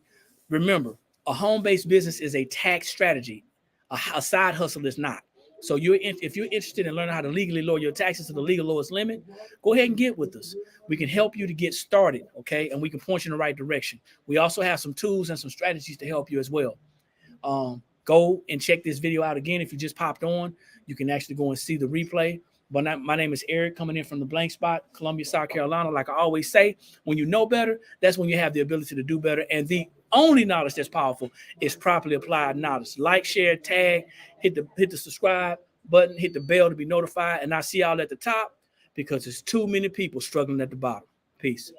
A: remember, a home-based business is a tax strategy. A side hustle is not. So if you're interested in learning how to legally lower your taxes to the legal lowest limit, go ahead and get with us. We can help you to get started, okay? And we can point you in the right direction. We also have some tools and some strategies to help you as well. Go and check this video out again. If you just popped on, you can actually go and see the replay. But my name is Eric, coming in from the blank spot, Columbia, South Carolina. Like I always say, when you know better, that's when you have the ability to do better. And the only knowledge that's powerful is properly applied knowledge. Like, share, tag, hit the subscribe button, hit the bell to be notified. And I see y'all at the top because there's too many people struggling at the bottom. Peace.